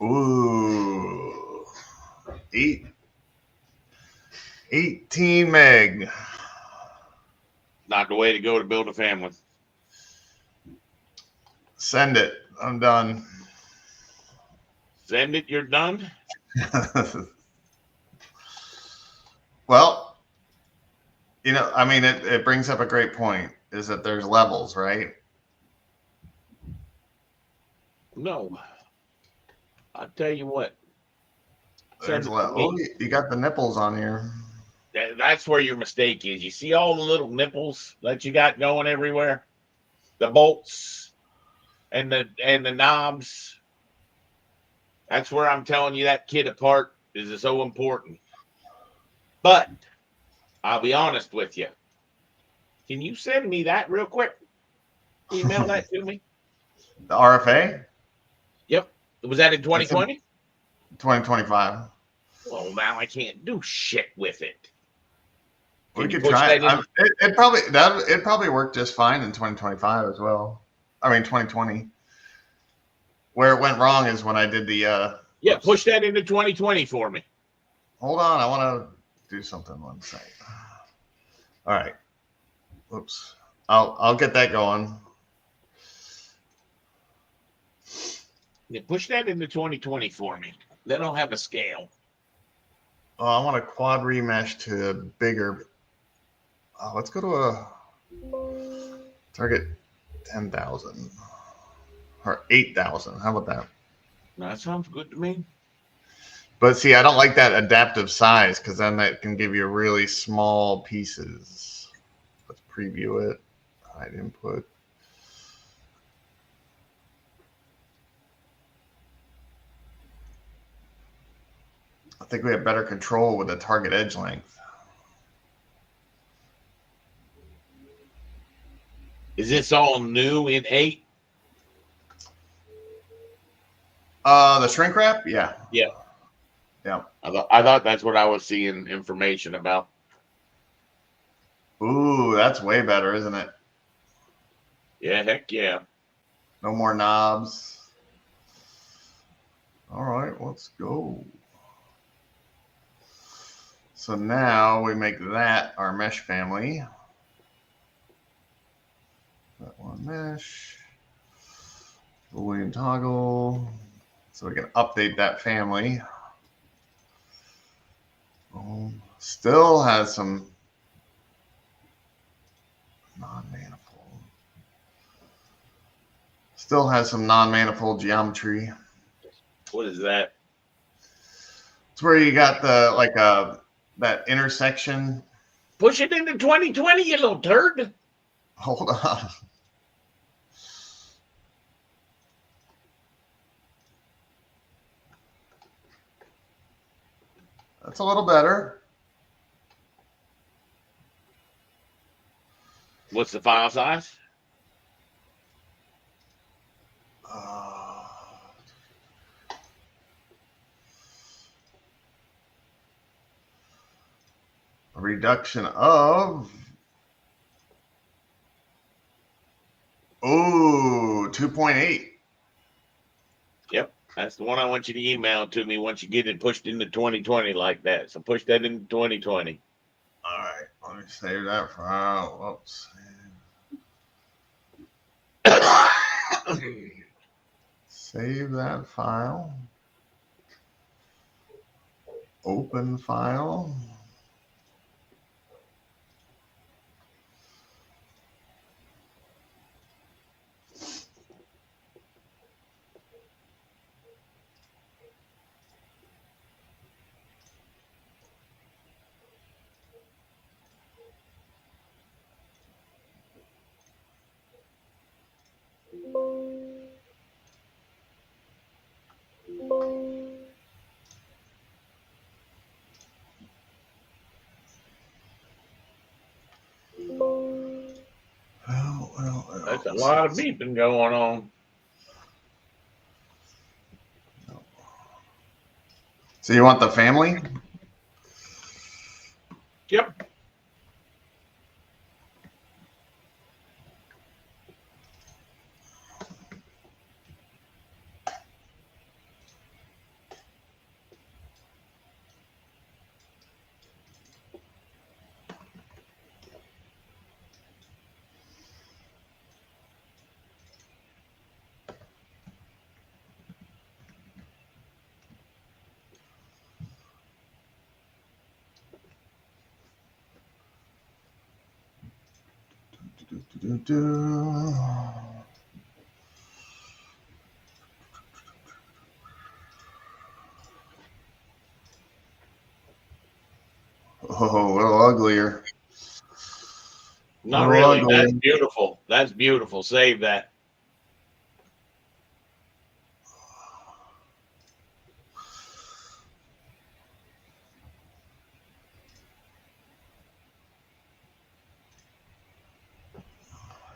18 meg. Not the way to go to build a family. Send it. I'm done. Send it. You're done. Well, I mean, it brings up a great point, is that there's levels, right? No. I'll tell you what. There's oh, you got the nipples on here. That's where your mistake is. You see all the little nipples that you got going everywhere? The bolts and the knobs. That's where I'm telling you that kit apart is so important. But I'll be honest with you. Can you send me that real quick? Email that to me. The RFA? Yep. Was that in 2020? 2025. Well, now I can't do shit with it. We could try it. It probably worked just fine in 2025 as well. I mean 2020. Where it went wrong is when I did the yeah, push that into 2020 for me. Hold on, I want to do something one second. All right. Whoops. I'll get that going. Yeah, push that into 2020 for me. Then I'll have a scale. Oh, I want a quad remesh to a bigger. Let's go to a target 10,000 or 8,000. How about that? That sounds good to me. But see, I don't like that adaptive size because then that can give you really small pieces. Let's preview it. Hide input. I think we have better control with the target edge length. Is this all new in 8? The shrink wrap? Yeah. Yeah. Yeah. I thought that's what I was seeing information about. Ooh, that's way better, isn't it? Yeah, heck yeah. No more knobs. All right, let's go. So now we make that our mesh family. That one mesh. Boolean toggle. So we can update that family. Still has some non-manifold. Still has some non-manifold geometry. What is that? It's where you got the that intersection. Push it into 2020, you little turd. Hold on. That's a little better. What's the file size? A reduction of 2.8. Yep. That's the one I want you to email to me once you get it pushed into 2020 like that. So push that into 2020. All right. Let me save that file. Whoops. Save that file. Open file. That's a lot of beeping going on. So you want the family? Yep. Oh, a little uglier. Not Oh, really. ugly. That's beautiful. That's beautiful. Save that.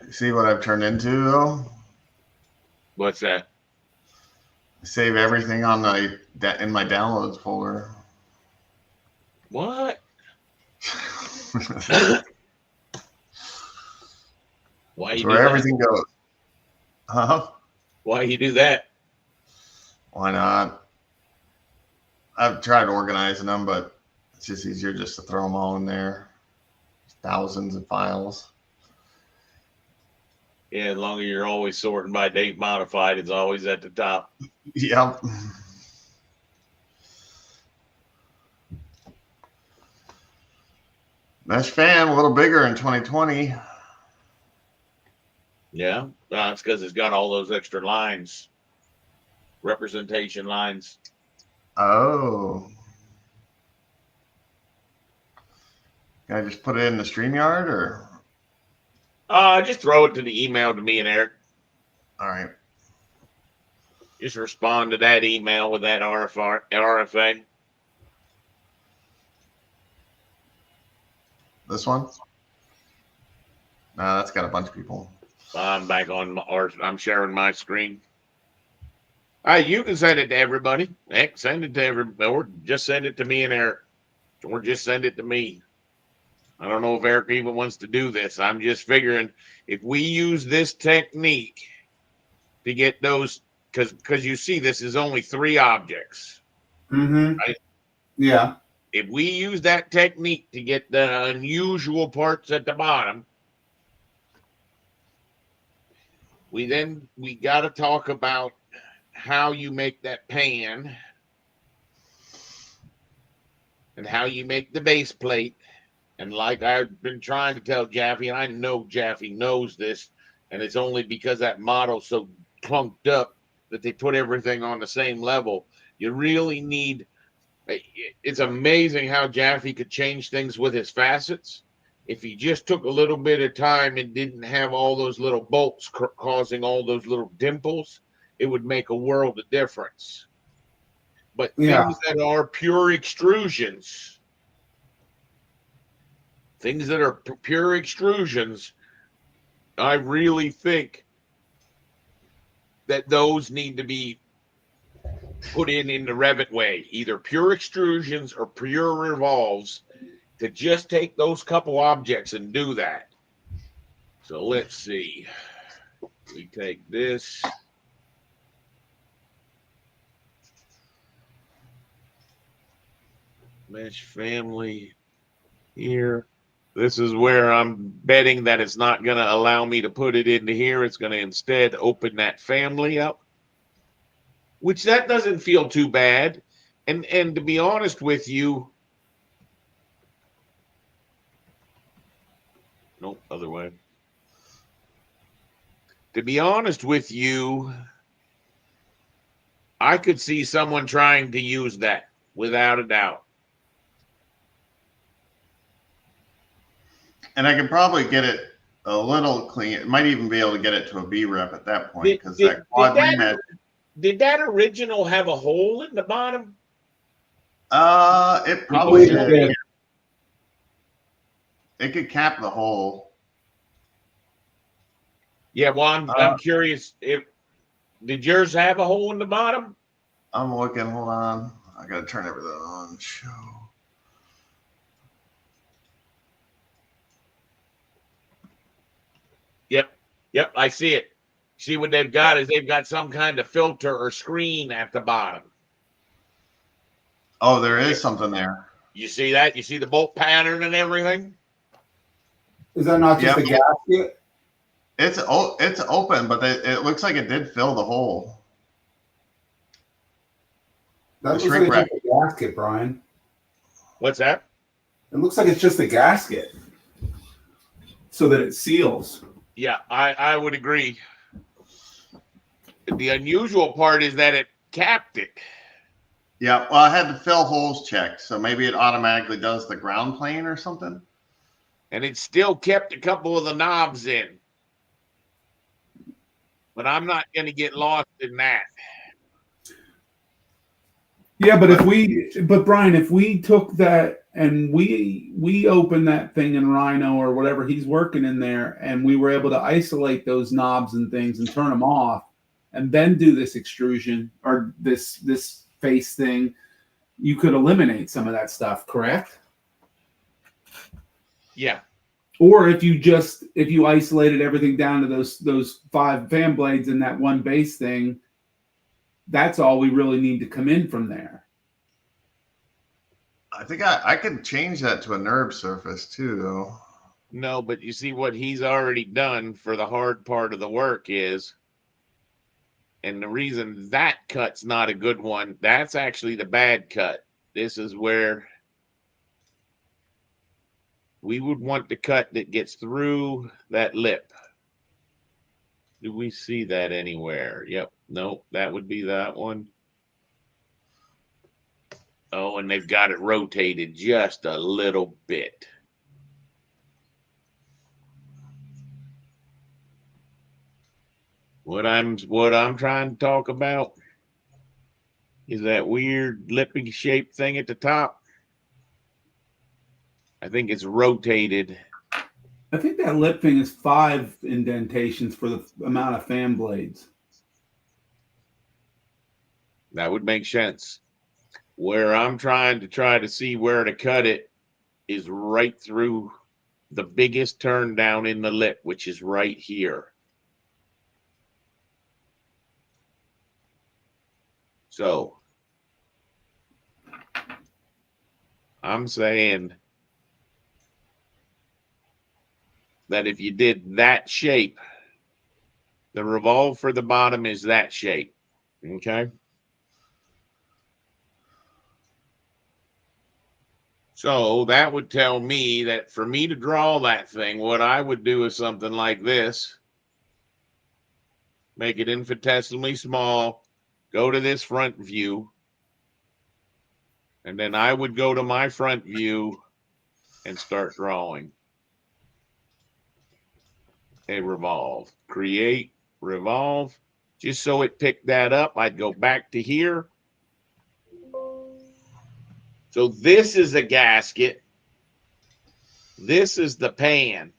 You see what I've turned into though? What's that? Save everything on in my downloads folder. What? Why That's you where do everything that? goes. Huh? Why you do that? Why not? I've tried organizing them, but it's just easier just to throw them all in there. Thousands of files. Yeah, as long as you're always sorting by date modified, it's always at the top. Yep. Mesh fan, a little bigger in 2020. Yeah, it's because it's got all those extra lines, representation lines. Oh. Can I just put it in the StreamYard or? Just throw it to the email to me and Eric. All right. Just respond to that email with that RFA. This one? No, that's got a bunch of people. I'm back on, or I'm sharing my screen. You can send it to everybody. Heck, send it to everybody, or just send it to me and Eric, or just send it to me. I don't know if Eric even wants to do this. I'm just figuring if we use this technique to get those, because you see, this is only 3 objects. Mm-hmm. Right? Yeah. If we use that technique to get the unusual parts at the bottom, we got to talk about how you make that pan and how you make the base plate. And like I've been trying to tell Jaffe, and I know Jaffe knows this, and it's only because that model's so clunked up that they put everything on the same level. You really need, it's amazing how Jaffe could change things with his facets. If he just took a little bit of time and didn't have all those little bolts causing all those little dimples, it would make a world of difference. But things that are pure extrusions, I really think that those need to be put in the Revit way, either pure extrusions or pure revolves, to just take those couple objects and do that. So let's see. We take this. Mesh family here. This is where I'm betting that it's not going to allow me to put it into here. It's going to instead open that family up, which that doesn't feel too bad. And to be honest with you, nope, other way. To be honest with you, I could see someone trying to use that without a doubt. And I can probably get it a little clean. It might even be able to get it to a B-rep at that point because that quad rematch. Did that original have a hole in the bottom? It probably did. It could cap the hole. Yeah, well, I'm curious if did yours have a hole in the bottom? I'm looking. Hold on. I gotta turn everything on. Show. Yep, I see it. See what they've got is they've got some kind of filter or screen at the bottom. Oh, there is something there. You see that? You see the bolt pattern and everything? Is that not just a gasket? It's open, but it looks like it did fill the hole. That looks like it's just a gasket, Brian. What's that? It looks like it's just a gasket so that it seals. Yeah, I would agree. The unusual part is that it capped it. Yeah, well, I had the fill holes checked, so maybe it automatically does the ground plane or something. And it still kept a couple of the knobs in. But I'm not going to get lost in that. Yeah, but Brian, if we took that and we opened that thing in Rhino or whatever he's working in there, and we were able to isolate those knobs and things and turn them off, and then do this extrusion or this face thing, you could eliminate some of that stuff, correct? Yeah. Or if you isolated everything down to those 5 fan blades and that one base thing, that's all we really need to come in from there. I think I could change that to a NURB surface too, though. No, but you see what he's already done for the hard part of the work is, and the reason that cut's not a good one, that's actually the bad cut. This is where we would want the cut that gets through that lip. Do we see that anywhere? Yep. Nope. That would be that one. Oh, and they've got it rotated just a little bit. What I'm trying to talk about is that weird lippy shaped thing at the top. I think it's rotated. I think that lip thing is 5 indentations for the amount of fan blades. That would make sense. Where I'm trying to see where to cut it is right through the biggest turn down in the lip, which is right here. So I'm saying that if you did that shape, the revolve for the bottom is that shape. Okay. So that would tell me that for me to draw that thing, what I would do is something like this. Make it infinitesimally small. Go to this front view. And then I would go to my front view and start drawing a revolve. Create, revolve. Just so it picked that up, I'd go back to here. So this is a gasket. This is the pan.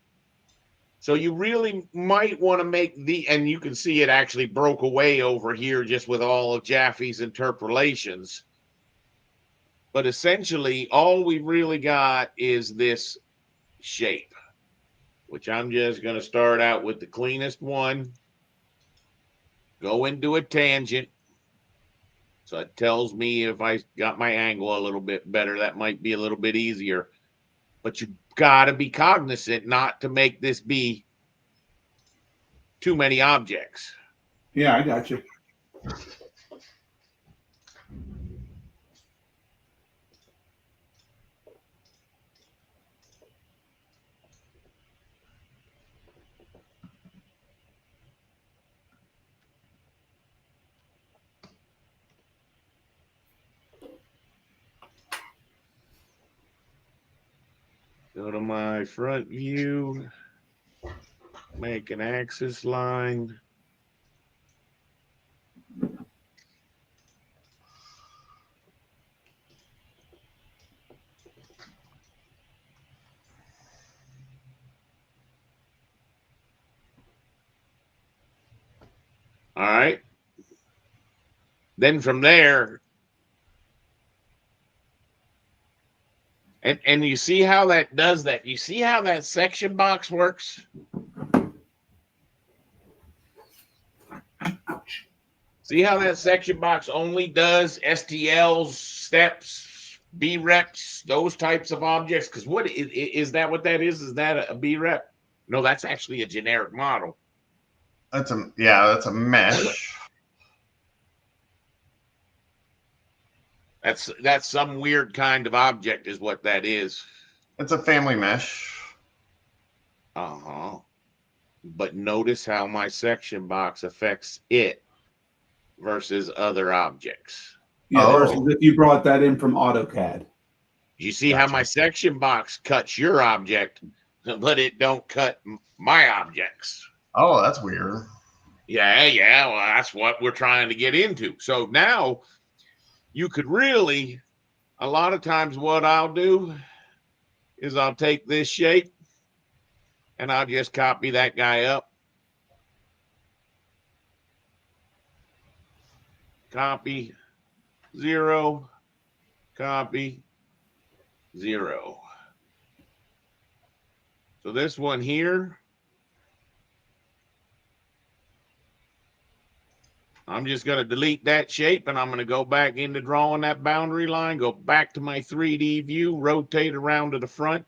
So you really might want to make and you can see it actually broke away over here just with all of Jaffe's interpolations. But essentially, all we really got is this shape, which I'm just going to start out with the cleanest one. Go into a tangent. So it tells me if I got my angle a little bit better, that might be a little bit easier. But you got to be cognizant not to make this be too many objects. Yeah, I got you. Go to my front view, make an axis line. All right. Then from there, and you see how that does that. You see how that section box works? Ouch. See how that section box only does STLs, steps, B-reps, those types of objects? Because what is that what that is? Is that a B-rep? No, that's actually a generic model. That's a mesh. That's some weird kind of object is what that is. It's a family mesh. Uh-huh. But notice how my section box affects it versus other objects. Yeah, Oh. versus if you brought that in from AutoCAD. You see how my section box cuts your object, but it don't cut my objects. Oh, that's weird. Yeah. Well, that's what we're trying to get into. So now you could really, a lot of times what I'll do is I'll take this shape and I'll just copy that guy up. Copy, 0, copy, 0. So this one here, I'm just going to delete that shape and I'm going to go back into drawing that boundary line, go back to my 3D view, rotate around to the front,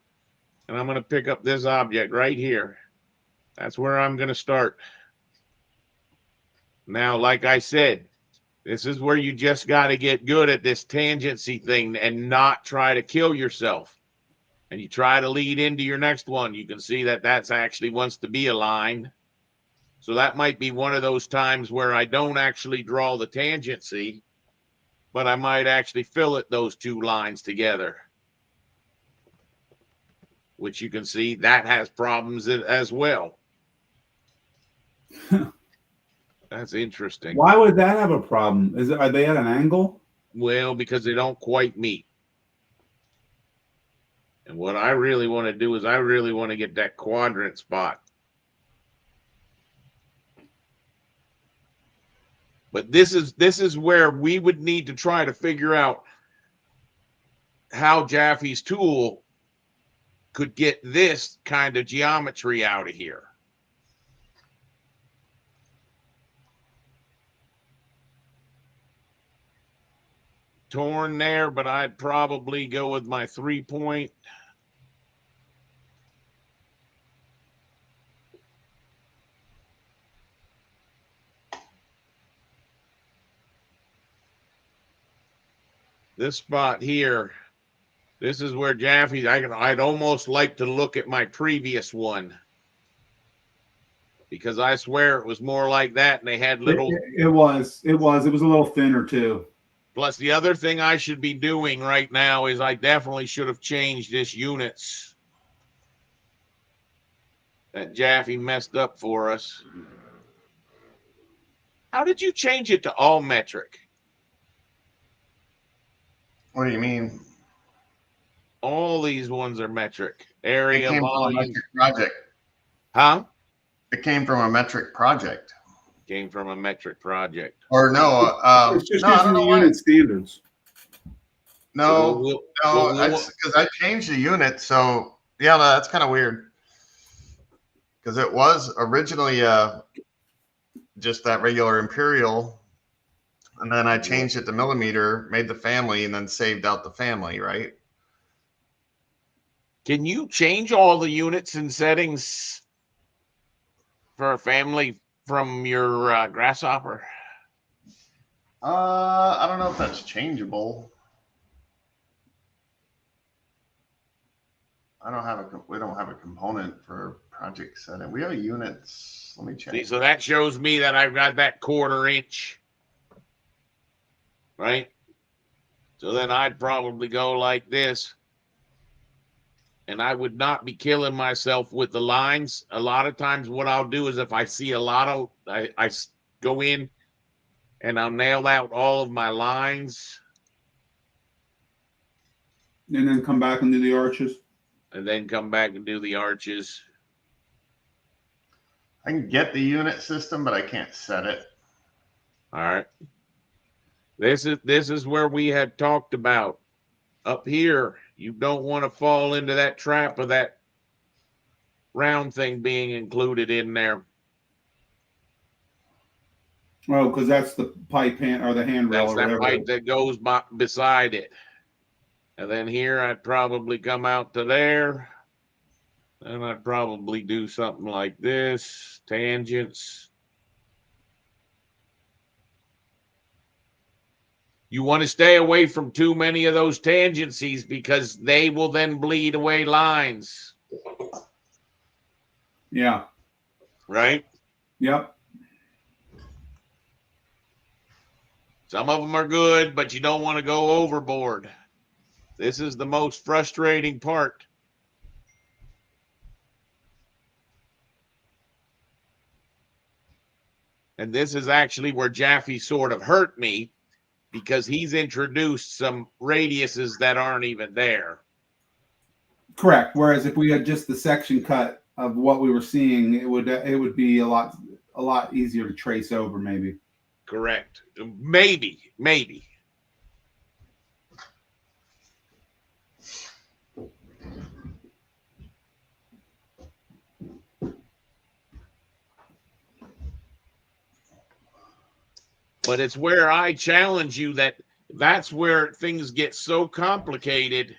and I'm going to pick up this object right here. That's where I'm going to start. Now, like I said, this is where you just got to get good at this tangency thing and not try to kill yourself. and you try to lead into your next one, you can see that that's actually wants to be aligned. So that might be one of those times where I don't actually draw the tangency, but I might actually fillet those two lines together, which you can see that has problems as well. That's interesting. Why would that have a problem? Are they at an angle? Well, because they don't quite meet. And what I really want to do is I really want to get that quadrant spot. But this is where we would need to try to figure out how Jaffe's tool could get this kind of geometry out of here. Torn there, but I'd probably go with my 3-point. This spot here, this is where Jaffe, I'd almost like to look at my previous one, because I swear it was more like that, and they had little. It was a little thinner too. Plus, the other thing I should be doing right now is I definitely should have changed this units that Jaffe messed up for us. How did you change it to all metric? What do you mean? All these ones are metric. It Area, came from a volume. metric project. Huh? It came from a metric project. Came from a metric project. Or no, It's just no, I using don't the know why. unit standards. No, So because I changed the unit. So yeah, no, that's kind of weird. Because it was originally just that regular imperial, and then I changed it to millimeter, made the family, and then saved out the family, right? Can you change all the units and settings for a family from your grasshopper? I don't know if that's changeable. We don't have a component for project setting. We have a units. Let me check. See, so that shows me that I've got that 1/4 inch, right? So then I'd probably go like this, and I would not be killing myself with the lines. A lot of times what I'll do is if I see a lot of, I go in and I'll nail out all of my lines And then come back and do the arches. and then come back and do the arches. I can get the unit system, but I can't set it. All right. This is where we had talked about up here. You don't want to fall into that trap of that round thing being included in there. Oh, because that's the pipe hand or the handrail That's or that whatever. pipe that goes beside it. And then here I'd probably come out to there. And I'd probably do something like this, tangents. You want to stay away from too many of those tangencies because they will then bleed away lines. Yeah. Right? Yep. Some of them are good, but you don't want to go overboard. This is the most frustrating part. And this is actually where Jaffe sort of hurt me, because he's introduced some radiuses that aren't even there. Correct. Whereas if we had just the section cut of what we were seeing, it would be a lot easier to trace over, maybe. Correct. Maybe. But it's where I challenge you that's where things get so complicated.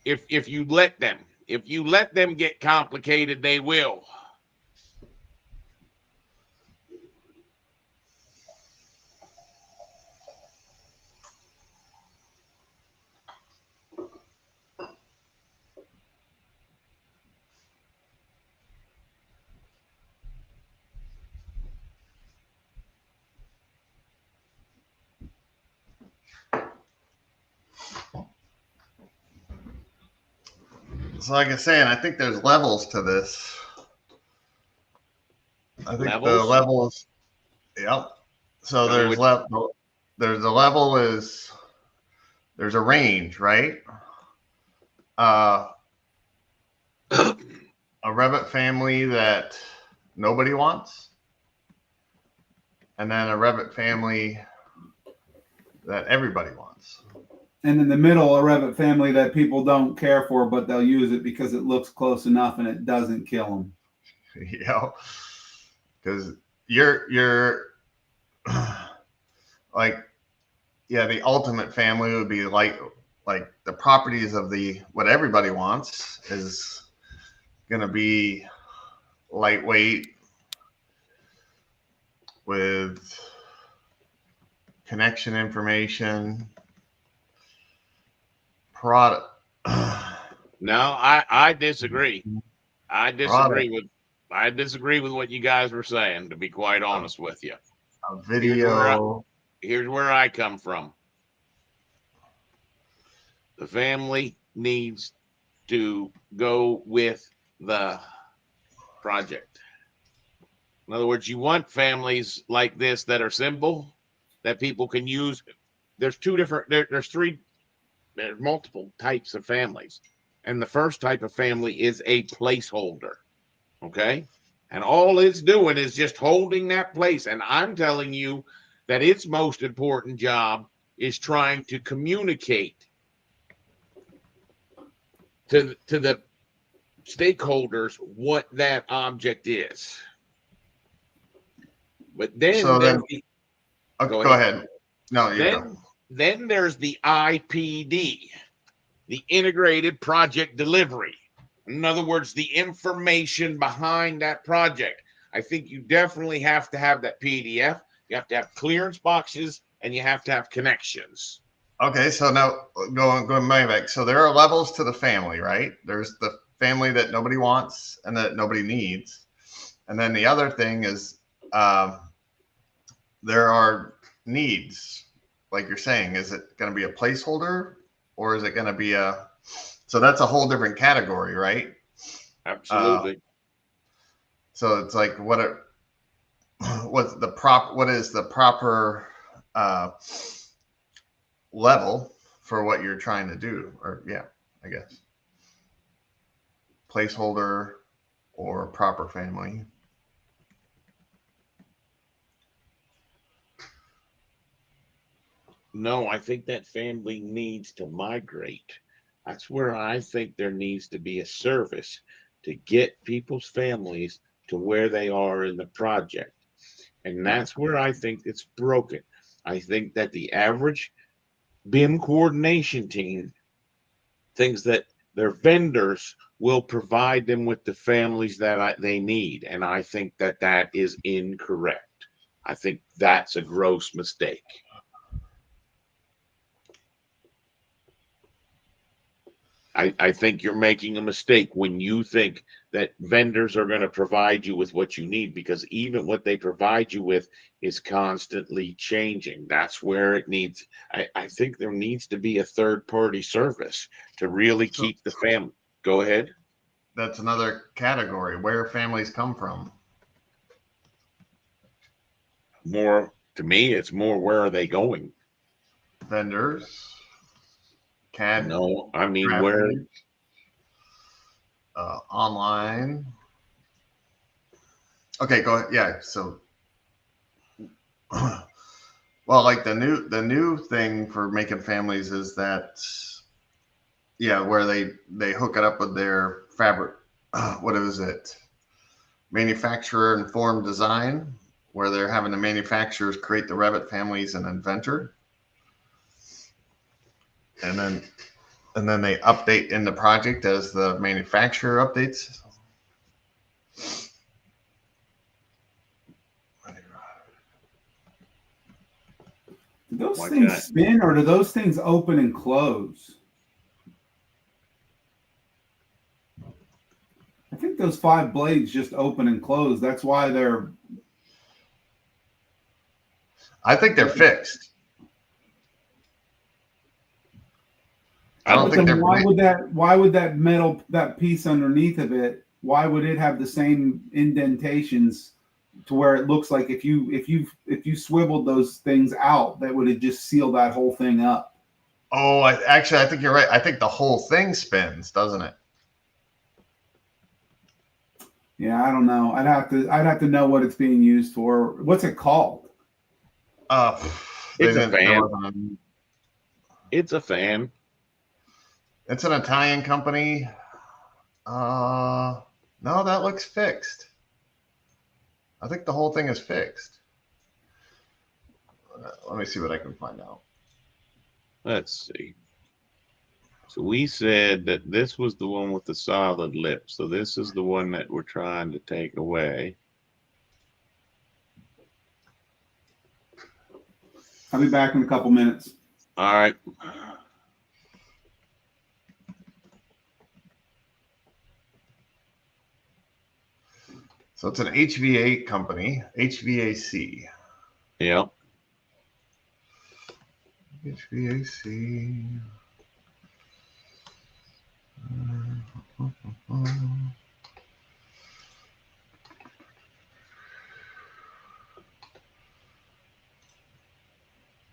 If you let them get complicated, they will. So like I was saying, I think there's levels to this. I think the Levels? levels, yep. So Tell me there's level. There's a level is there's a range, right? A Revit family that nobody wants, and then a Revit family that everybody wants. And in the middle, a Revit family that people don't care for, but they'll use it because it looks close enough and it doesn't kill them. You know, because you're like, yeah, the ultimate family would be like the properties of the what everybody wants is gonna be lightweight with connection information, product. No, I disagree. I disagree Product. with what you guys were saying, to be quite honest with you. A video. Here's where I come from. The family needs to go with the project. In other words, you want families like this that are simple, that people can use. There's multiple types of families. And the first type of family is a placeholder. Okay. And all it's doing is just holding that place. And I'm telling you that its most important job is trying to communicate to the stakeholders what that object is. But then, So then, okay, go ahead. No, you go. Then there's the IPD, the integrated project delivery. In other words, the information behind that project. I think you definitely have to have that PDF. You have to have clearance boxes, and you have to have connections. Okay, so now going back. So there are levels to the family, right? There's the family that nobody wants and that nobody needs, and then the other thing is there are needs. Like you're saying, is it going to be a placeholder or is it going to be a? So that's a whole different category, right? Absolutely. So it's like what is the proper level for what you're trying to do, or yeah, I guess placeholder or proper family. No, I think that family needs to migrate. That's where I think there needs to be a service to get people's families to where they are in the project. And that's where I think it's broken. I think that the average BIM coordination team thinks that their vendors will provide them with the families that they need. And I think that that is incorrect. I think that's a gross mistake. I think you're making a mistake when you think that vendors are going to provide you with what you need, because even what they provide you with is constantly changing. That's where it needs, I think there needs to be a third party service to really keep the family. Go ahead. That's another category. Where families come from. More, to me, it's more, where are they going? Vendors. CAD. No, I mean, where? Online. Okay, go ahead. Yeah, so well, like the new thing for making families is that where they hook it up with their fabric. What is it? Manufacturer informed design, where they're having the manufacturers create the Revit families and inventor, and then they update in the project as the manufacturer updates. Do those things spin, or do those things open and close? I think those 5 blades just open and close. That's why they're. I think they're fixed. I don't But think then they're. why would that metal, that piece underneath of it, why would it have the same indentations to where it looks like if you swiveled those things out, that would have just sealed that whole thing up? Oh, I think you're right. I think the whole thing spins, doesn't it? Yeah, I don't know. I'd have to know what it's being used for. What's it called? It's a fan. It's a fan. It's an Italian company. No, that looks fixed. I think the whole thing is fixed. Let me see what I can find out. Let's see. So we said that this was the one with the solid lip. So this is the one that we're trying to take away. I'll be back in a couple minutes. All right. So it's an HVA company, HVAC. Yep. HVAC.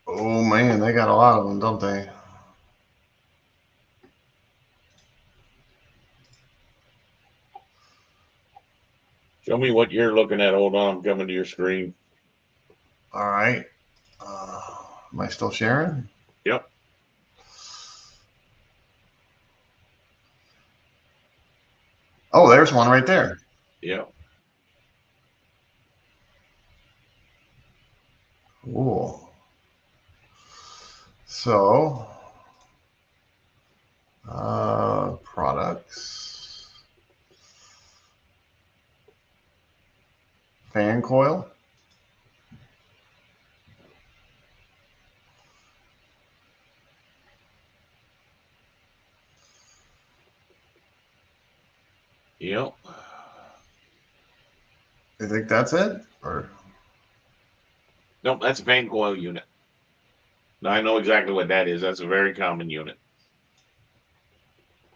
Oh man, they got a lot of them, don't they? Show me what you're looking at. Hold on, I'm coming to your screen. All right. Am I still sharing? Yep. Oh, there's one right there. Yep. Cool. So, products, fan coil. Yep. You think that's it? Or Nope, that's a fan coil unit. Now, I know exactly what that is. That's a very common unit.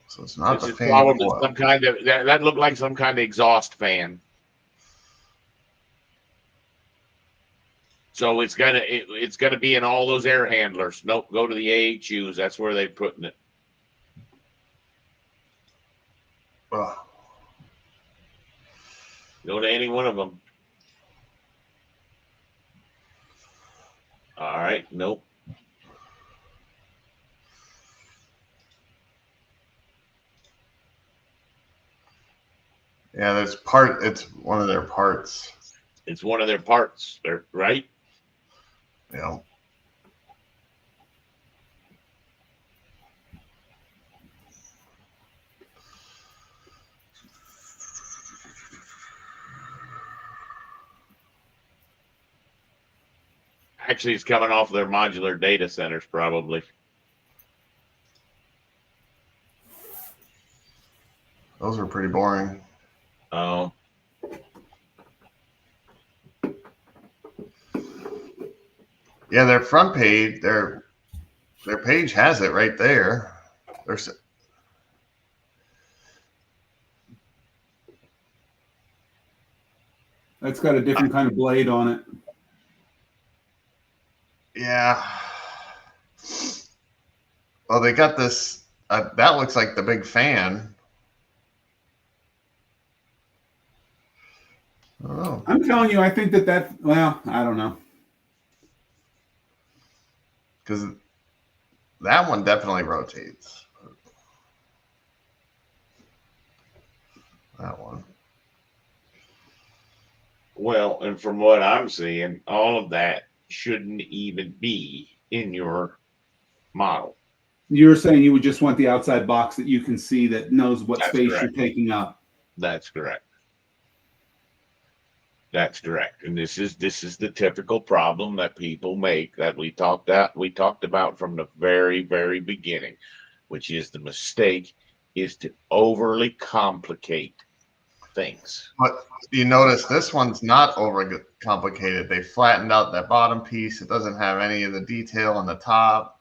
so it's not This the is fan probably coil. some kind of that looked like some kind of exhaust fan. So it's gonna be in all those air handlers. Nope, go to the AHUs. That's where they're putting it. Ugh. Go to any one of them. All right, nope. Yeah, it's one of their parts. It's one of their parts. They're right. You know. Actually, it's coming off their modular data centers, probably. Those are pretty boring. Oh. Yeah, their front page, their page has it right there. That's got a different kind of blade on it. Yeah. Well, they got this. That looks like the big fan. Oh. I'm telling you, I think that well, I don't know. Because that one definitely rotates. That one. Well, and from what I'm seeing, all of that shouldn't even be in your model. You were saying you would just want the outside box that you can see that knows what That's space correct. you're taking up. That's correct. That's correct. And this is the typical problem that people make that we talked about from the very, very beginning, which is the mistake is to overly complicate things. But you notice this one's not over complicated. They flattened out that bottom piece. It doesn't have any of the detail on the top.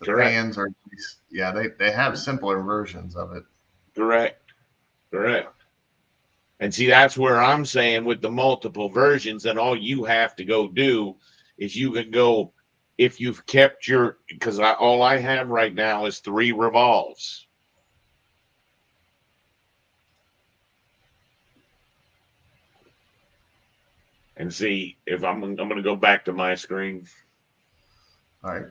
The Correct. fans are, yeah, they have simpler versions of it. Correct. And see, that's where I'm saying with the multiple versions, and all you have to go do is you can go, if you've kept your, because all I have right now is 3 revolves. And see if I'm going to go back to my screen. All right.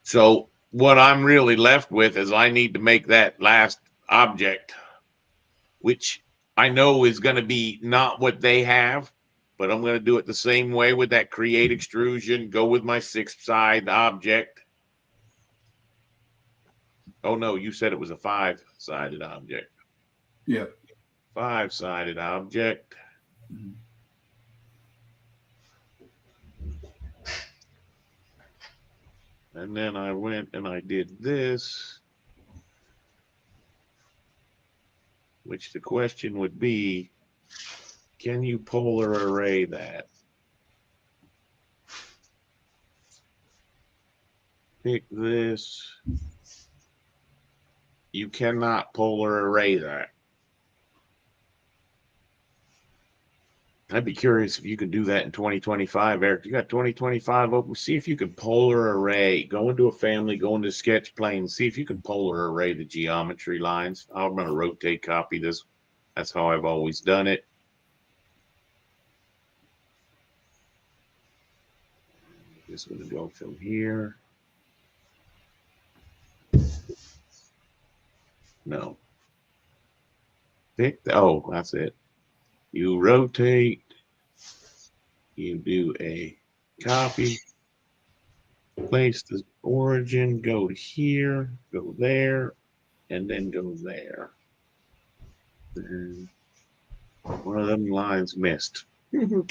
So what I'm really left with is I need to make that last object, which I know is going to be not what they have, but I'm going to do it the same way with that create extrusion, go with my 6-side object. Oh no, you said it was a 5-sided object. Yeah. 5-sided object. Mhm. And then I went and I did this, which the question would be, can you polar array that? Pick this. You cannot polar array that. I'd be curious if you could do that in 2025, Eric. You got 2025 open. See if you can polar array. Go into a family, go into sketch plane, see if you can polar array the geometry lines. I'm going to rotate copy this. That's how I've always done it. Just going to go from here. No. Pick the, oh, that's it. You rotate. You do a copy. Place the origin. Go to here. Go there. And then go there. And one of them lines missed. I'm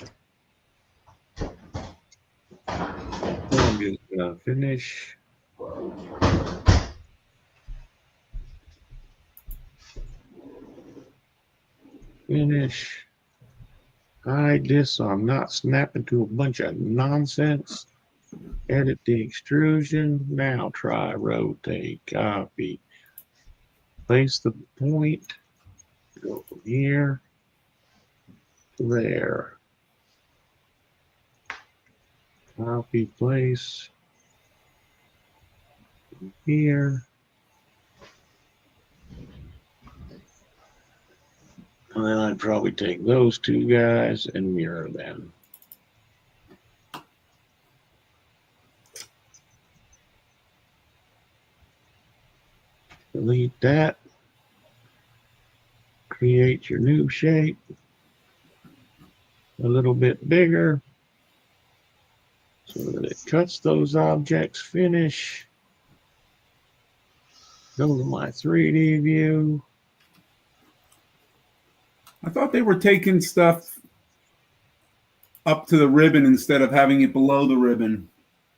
just gonna finish. Finish. Hide this so I'm not snapping to a bunch of nonsense. Edit the extrusion. Now try rotate, copy. Place the point. Go from here to there. Copy, place. From here. And then I'd probably take those 2 guys and mirror them. Delete that. Create your new shape. A little bit bigger. So that it cuts those objects. Finish. Go to my 3D view. I thought they were taking stuff up to the ribbon instead of having it below the ribbon.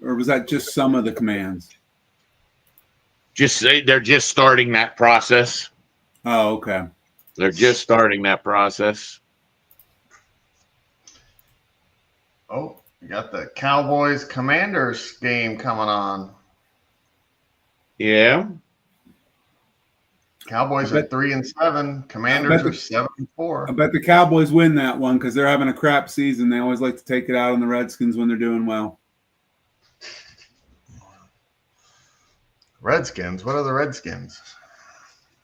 Or was that just some of the commands? Just say they're just starting that process. Oh, okay. They're just starting that process. Oh, you got the Cowboys Commanders game coming on. Yeah. Cowboys are 3-7. Commanders are 7-4. I bet the Cowboys win that one because they're having a crap season. They always like to take it out on the Redskins when they're doing well. Redskins? What are the Redskins?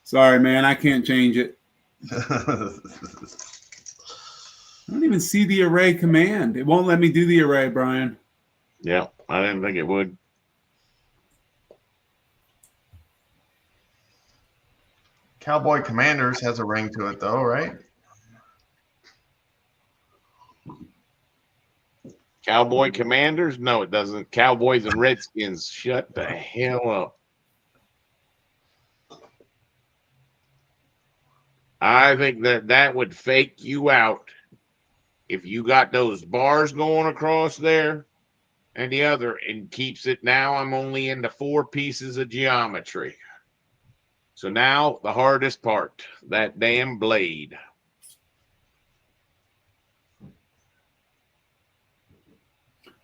Sorry, man. I can't change it. I don't even see the array command. It won't let me do the array, Brian. Yeah, I didn't think it would. Cowboy Commanders has a ring to it, though, right? Cowboy Commanders? No, it doesn't. Cowboys and Redskins. Shut the hell up. I think that would fake you out if you got those bars going across there and the other, and keeps it. Now I'm only into 4 pieces of geometry. So now the hardest part, that damn blade.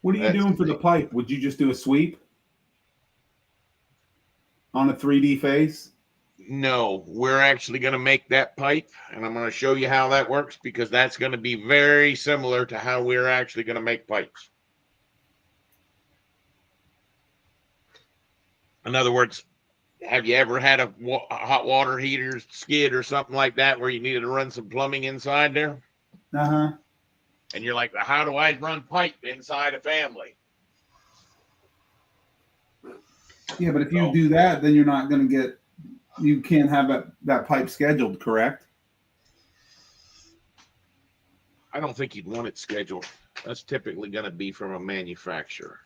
What are you doing for the pipe? Would you just do a sweep? on a 3D face? No, we're actually going to make that pipe, and I'm going to show you how that works, because that's going to be very similar to how we're actually going to make pipes. In other words, have you ever had a hot water heater skid or something like that where you needed to run some plumbing inside there? Uh-huh. And you're like, how do I run pipe inside a family? Yeah, but if you do that, then you're not going to get, you can't have that pipe scheduled, correct? I don't think you'd want it scheduled. That's typically going to be from a manufacturer.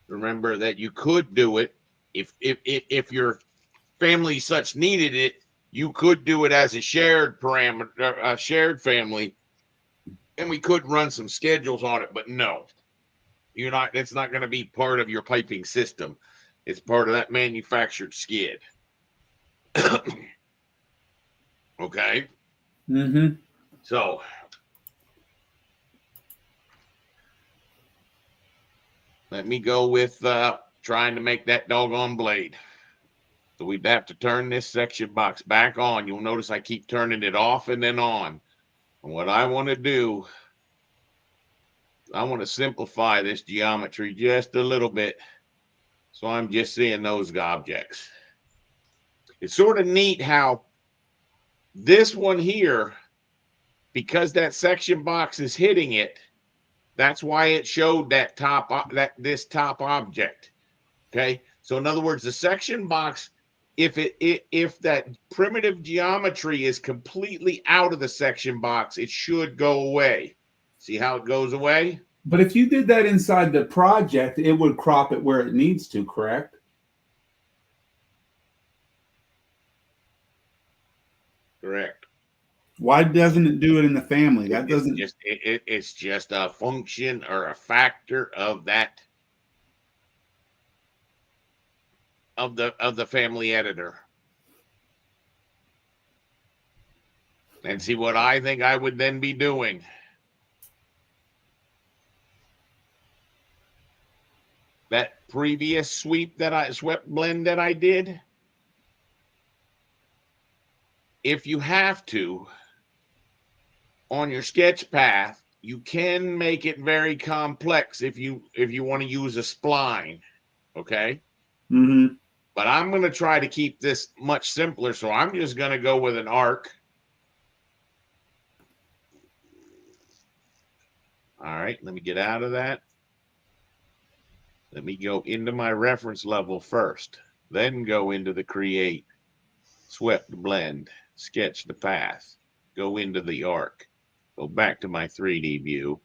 Remember that you could do it if your family such needed it. You could do it as a shared parameter, a shared family, and we could run some schedules on it. But no, you're not. It's not going to be part of your piping system. It's part of that manufactured skid. Okay. Mm-hmm. So let me go with trying to make that doggone blade. So we'd have to turn this section box back on. You'll notice I keep turning it off and then on. And what I want to do, I want to simplify this geometry just a little bit. So I'm just seeing those objects. It's sort of neat how this one here, because that section box is hitting it, that's why it showed that this top object. Okay. So in other words, the section box, if that primitive geometry is completely out of the section box, it should go away. See how it goes away? But if you did that inside the project, it would crop it where it needs to, correct? Correct. Why doesn't it do it in the family? That doesn't. It's just a function or a factor of that of the family editor. And see what I think I would then be doing. That previous swept blend that I did. If you have to, on your sketch path, you can make it very complex if you want to use a spline. Okay. Mm-hmm. But I'm going to try to keep this much simpler. So I'm just going to go with an arc. All right. Let me get out of that. Let me go into my reference level first, then go into the create, swept the blend, sketch the path, go into the arc, go back to my 3D view.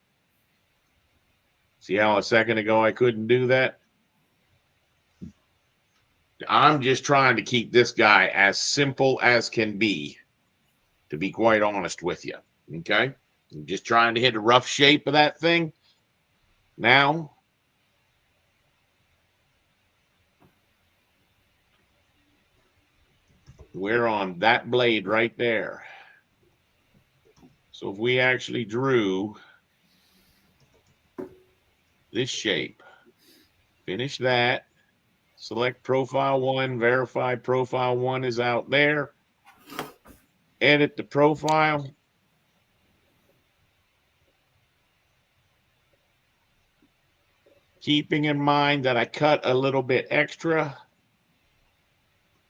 See how a second ago I couldn't do that? I'm just trying to keep this guy as simple as can be, to be quite honest with you. Okay? I'm just trying to hit a rough shape of that thing. Now, we're on that blade right there. So if we actually drew this shape, finish that, select profile 1, verify profile 1 is out there, edit the profile, keeping in mind that I cut a little bit extra.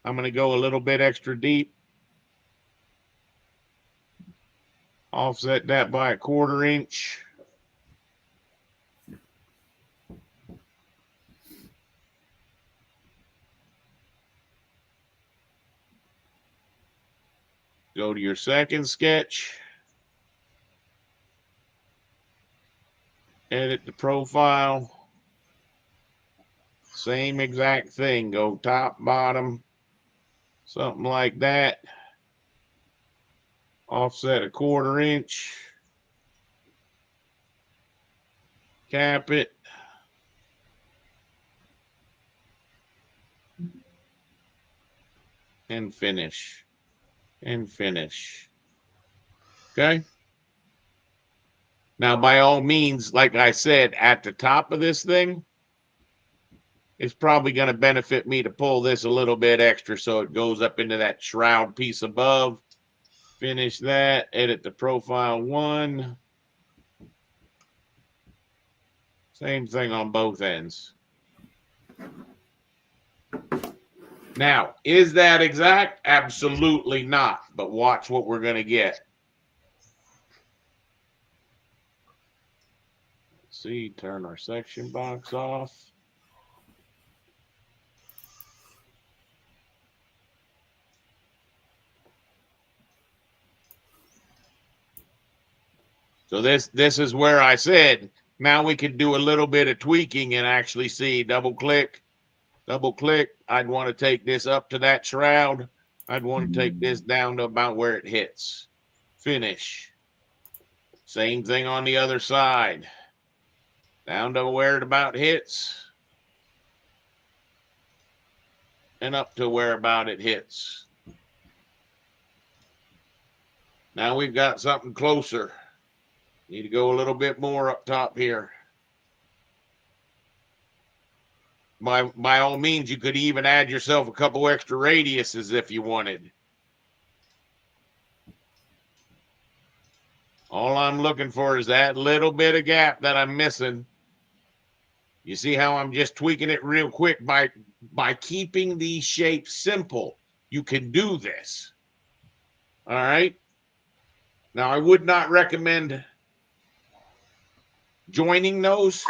I'm going to go a little bit extra deep. Offset that by 1/4 inch. Go to your second sketch. Edit the profile. Same exact thing. Go top, bottom, something like that. Offset 1/4 inch. Cap it. And finish. And finish. Okay. Now, by all means, like I said, at the top of this thing, it's probably going to benefit me to pull this a little bit extra so it goes up into that shroud piece above. Finish that, edit the profile 1. Same thing on both ends. Now, is that exact? Absolutely not. But watch what we're going to get. Let's see, turn our section box off. So this is where I said, now we can do a little bit of tweaking and actually see, double click. I'd want to take this up to that shroud. I'd want to take this down to about where it hits. Finish. Same thing on the other side. Down to where it about hits. And up to where about it hits. Now we've got something closer. Need to go a little bit more up top here. By all means, you could even add yourself a couple extra radiuses if you wanted. All I'm looking for is that little bit of gap that I'm missing. You see how I'm just tweaking it real quick by keeping these shapes simple. You can do this. All right. Now, I would not recommend joining those.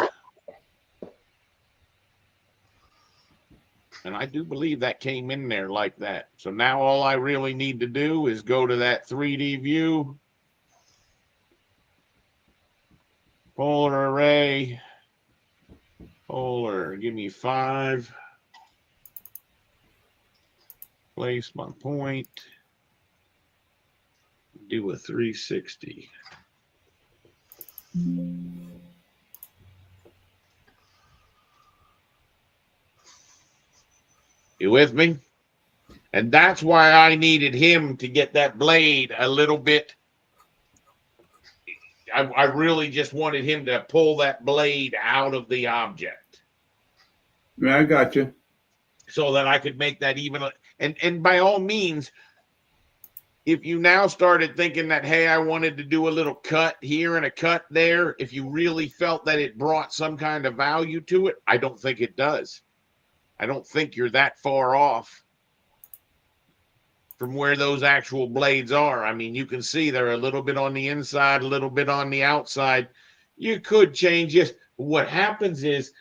And I do believe that came in there like that. So now all I really need to do is go to that 3D view. Polar array. Polar, give me 5. Place my point. Do a 360. You with me? And that's why I needed him to get that blade a little bit. I really just wanted him to pull that blade out of the object. Yeah, I got you. So that I could make that even. And by all means, if you now started thinking that, hey, I wanted to do a little cut here and a cut there, if you really felt that it brought some kind of value to it, I don't think it does. I don't think you're that far off from where those actual blades are. I mean, you can see they're a little bit on the inside, a little bit on the outside. You could change this. What happens is,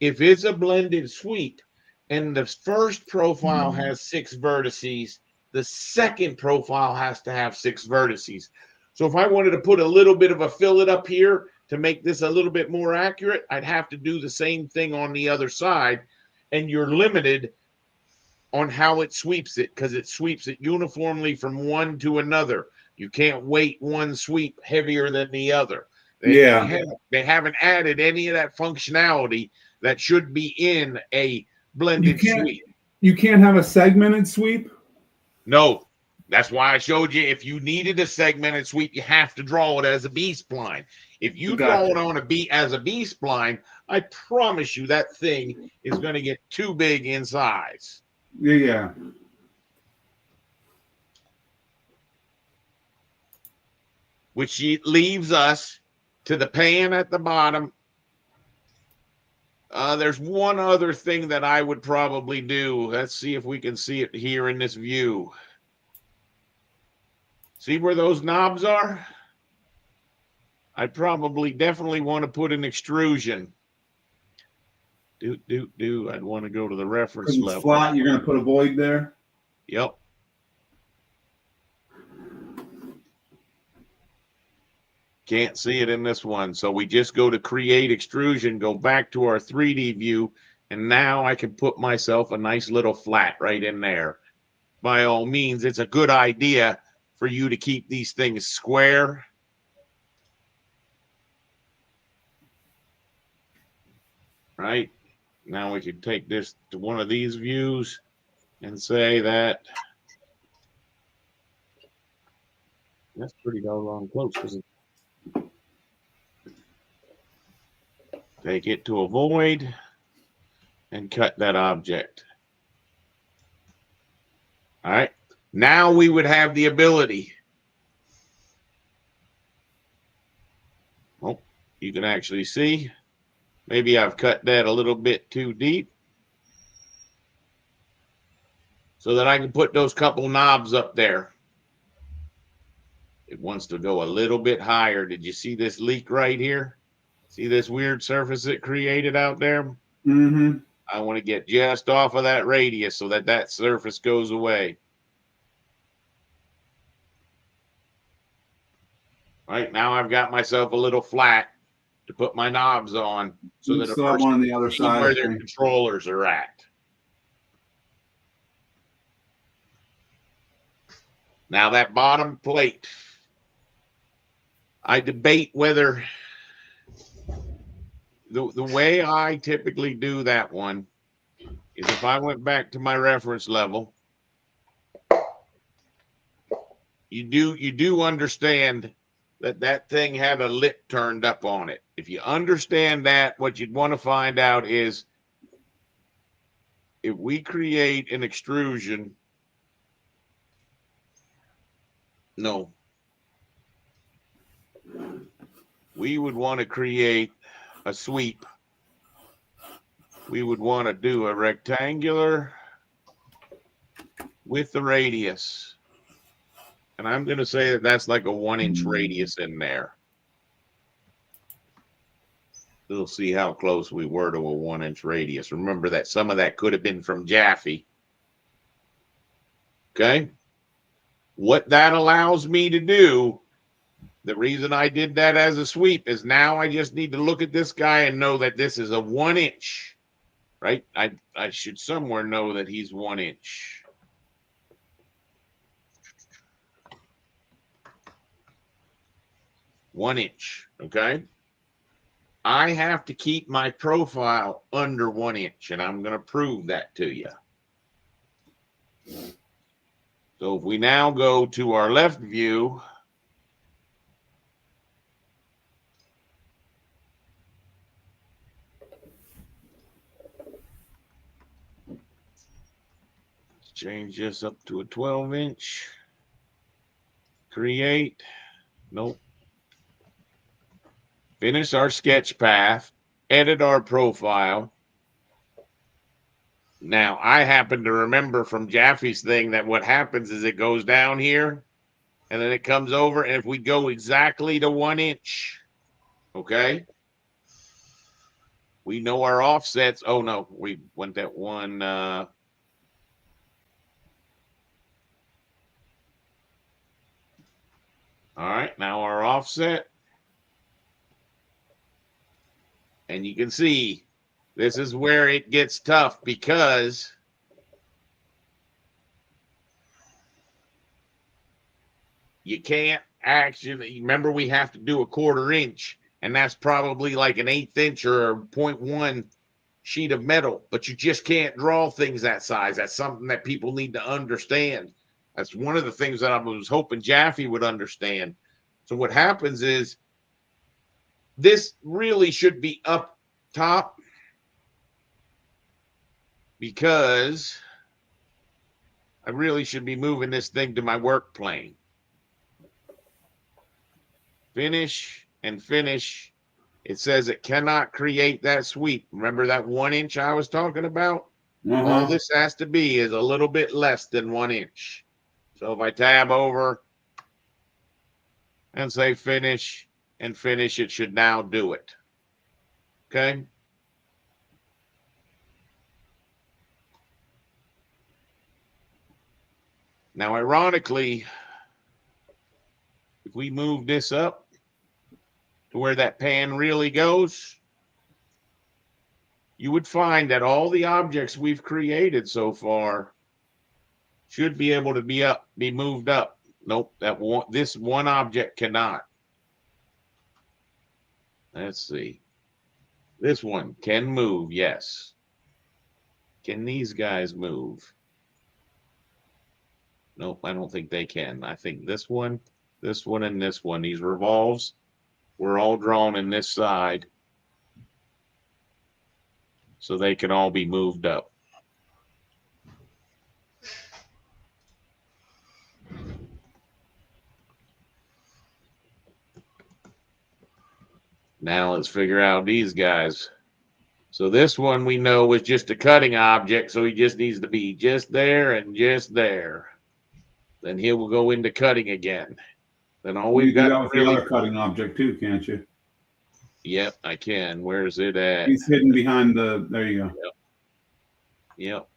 if it's a blended sweep and the first profile has 6 vertices, the second profile has to have 6 vertices. So if I wanted to put a little bit of a fillet up here to make this a little bit more accurate, I'd have to do the same thing on the other side. And you're limited on how it sweeps it, because it sweeps it uniformly from one to another. You can't weight one sweep heavier than the other. They haven't added any of that functionality that should be in a blended sweep. You can't have a segmented sweep? No. That's why I showed you, if you needed a segmented sweep, you have to draw it as a B-spline. If you draw it on as a B-spline, I promise you that thing is going to get too big in size. Yeah. Which leaves us to the pan at the bottom. There's one other thing that I would probably do. Let's see if we can see it here in this view. See where those knobs are? I'd probably definitely want to put an extrusion. I'd want to go to the reference level. Flat, you're going to put a void there? Yep. Can't see it in this one. So we just go to create extrusion, go back to our 3D view, and now I can put myself a nice little flat right in there. By all means, it's a good idea for you to keep these things square. Right? Now we can take this to one of these views and say that that's pretty doggone close, isn't it? Take it to a void. and cut that object. All right. Now we would have the ability. Oh, you can actually see. Maybe I've cut that a little bit too deep. So that I can put those couple knobs up there. It wants to go a little bit higher. Did you see this leak right here? See this weird surface it created out there? Mm-hmm. I want to get just off of that radius so that that surface goes away. Right now I've got myself a little flat to put my knobs on so You that a still have person one on the other can see side. where I their think. controllers are at. Now that bottom plate, I debate whether the way I typically do that one is if I went back to my reference level, you do understand that that thing had a lip turned up on it. If you understand that, what you'd want to find out is if we create an extrusion, no, we would want to create a sweep. We would want to do a rectangular with the radius. And I'm going to say that that's like a 1-inch radius in there. We'll see how close we were to a 1-inch radius. Remember that some of that could have been from Jaffe. Okay. What that allows me to do, the reason I did that as a sweep is now I just need to look at this guy and know that this is a 1-inch, right? I should somewhere know that he's 1-inch. One inch, okay? I have to keep my profile under 1 inch, and I'm going to prove that to you. So if we now go to our left view, let's change this up to a 12-inch. Create. Nope. Finish our sketch path. Edit our profile. Now, I happen to remember from Jaffe's thing that what happens is it goes down here and then it comes over. And if we go exactly to 1 inch, okay, we know our offsets. Oh, no, we went that one. All right, now our offset. And you can see this is where it gets tough because you can't actually, remember we have to do a 1/4 inch, and that's probably like an 1/8 inch or a 0.1 sheet of metal, but you just can't draw things that size. That's something that people need to understand. That's one of the things that I was hoping Jaffe would understand. So what happens is this really should be up top because I really should be moving this thing to my work plane. Finish and finish. It says it cannot create that sweep. Remember that 1 inch I was talking about? All this has to be is a little bit less than 1 inch. So if I tab over and say finish and finish, it should now do it. Okay. Now, ironically, if we move this up to where that pan really goes, you would find that all the objects we've created so far should be able to be moved up. Nope, this one object cannot. Let's see. This one can move, yes. Can these guys move? Nope, I don't think they can. I think this one, and this one, these revolves, were all drawn in this side. so they can all be moved up. Now let's figure out these guys. So this one we know was just a cutting object, so he just needs to be just there and just there. Then he will go into cutting again. Then all we've You can do got that with really. the other cutting object too, can't you? Yep, I can. Where's it at? He's hidden behind the. There you go. Yep.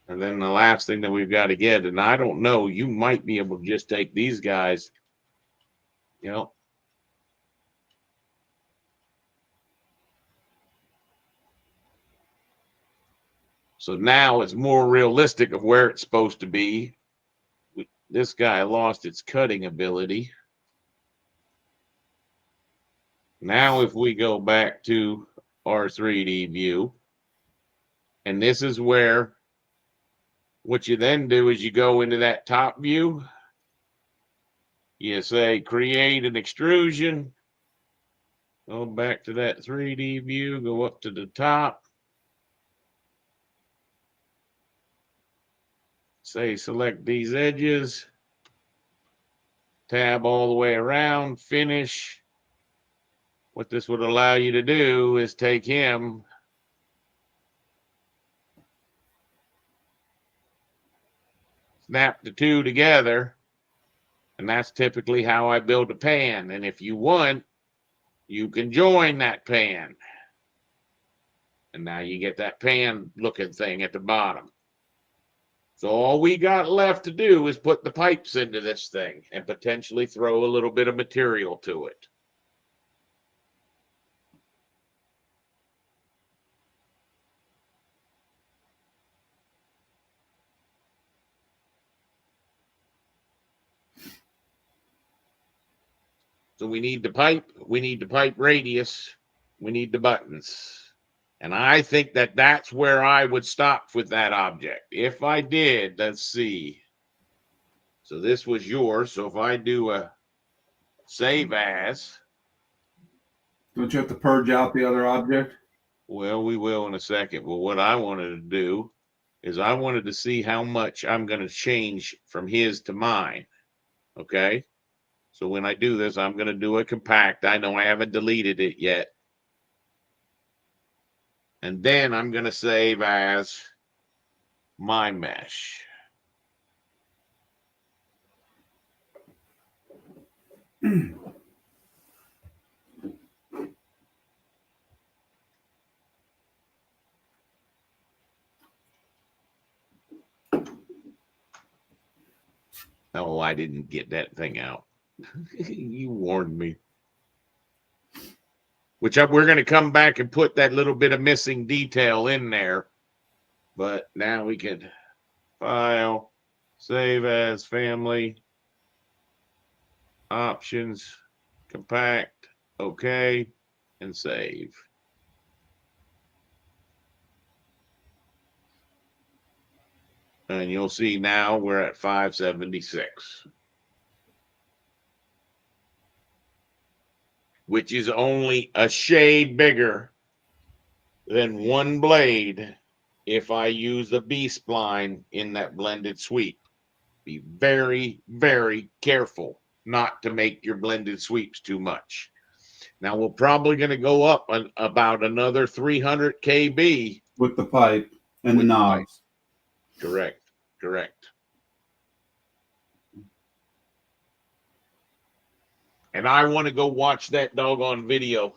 And then the last thing that we've got to get, and I don't know, you might be able to just take these guys. Yep. So now it's more realistic of where it's supposed to be. This guy lost its cutting ability. Now if we go back to our 3D view, and this is where what you then do is you go into that top view. You say create an extrusion. Go back to that 3D view, go up to the top. Say select these edges. Tab all the way around, finish. What this would allow you to do is take him, snap the two together, and that's typically how I build a pan. And if you want, you can join that pan. And now you get that pan looking thing at the bottom. So all we got left to do is put the pipes into this thing and potentially throw a little bit of material to it. So we need the pipe, we need the pipe radius, we need the buttons. And I think that that's where I would stop with that object. If I did, let's see. So this was yours. So if I do a save as. Don't you have to purge out the other object? Well, we will in a second. But what I wanted to do is I wanted to see how much I'm going to change from his to mine. Okay. So when I do this, I'm going to do a compact. I know I haven't deleted it yet. And then I'm going to save as my mesh. Oh, I didn't get that thing out. You warned me. We're going to come back and put that little bit of missing detail in there. But now we can file, save as family, options, compact, okay, and save. And you'll see now we're at 576. Which is only a shade bigger than one blade if I use a B-spline in that blended sweep. Be very, very careful not to make your blended sweeps too much. Now, we're probably going to go up about another 300 kb. With the pipe and the knobs. Correct. And I want to go watch that doggone video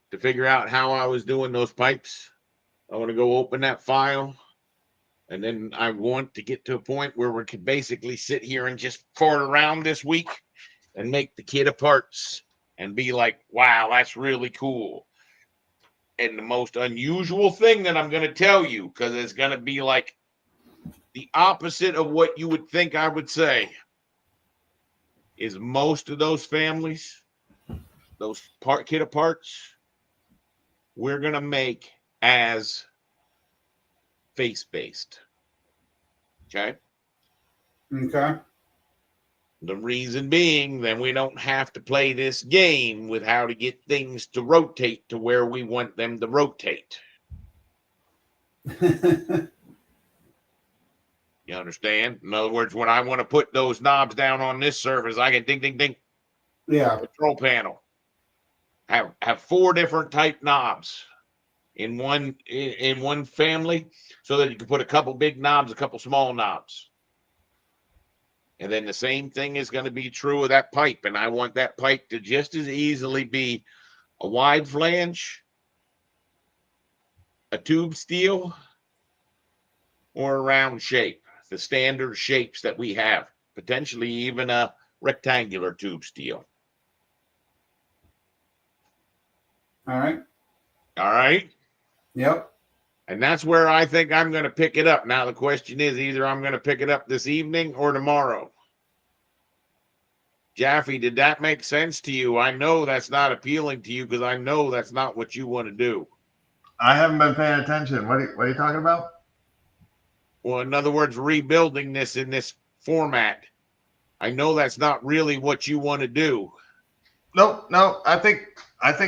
to figure out how I was doing those pipes. I want to go open that file. And then I want to get to a point where we can basically sit here and just fart around this week and make the kit of parts and be like, wow, that's really cool. And the most unusual thing that I'm going to tell you, because it's going to be like the opposite of what you would think I would say, is most of those families, those kit of parts, we're going to make as face-based. Okay? Okay. The reason being, then we don't have to play this game with how to get things to rotate to where we want them to rotate. You understand? In other words, when I want to put those knobs down on this surface, I can ding, ding, ding. Yeah. Control panel. Have 4 different type knobs in one family, so that you can put a couple big knobs, a couple small knobs. And then the same thing is going to be true of that pipe. And I want that pipe to just as easily be a wide flange, a tube steel, or a round shape. The standard shapes that we have, potentially even a rectangular tube steel. All right. All right. Yep. And that's where I think I'm going to pick it up. Now, the question is either I'm going to pick it up this evening or tomorrow. Jaffe, did that make sense to you? I know that's not appealing to you because I know that's not what you want to do. I haven't been paying attention. What are you talking about? Well, in other words, rebuilding this in this format. I know that's not really what you want to do. No. I think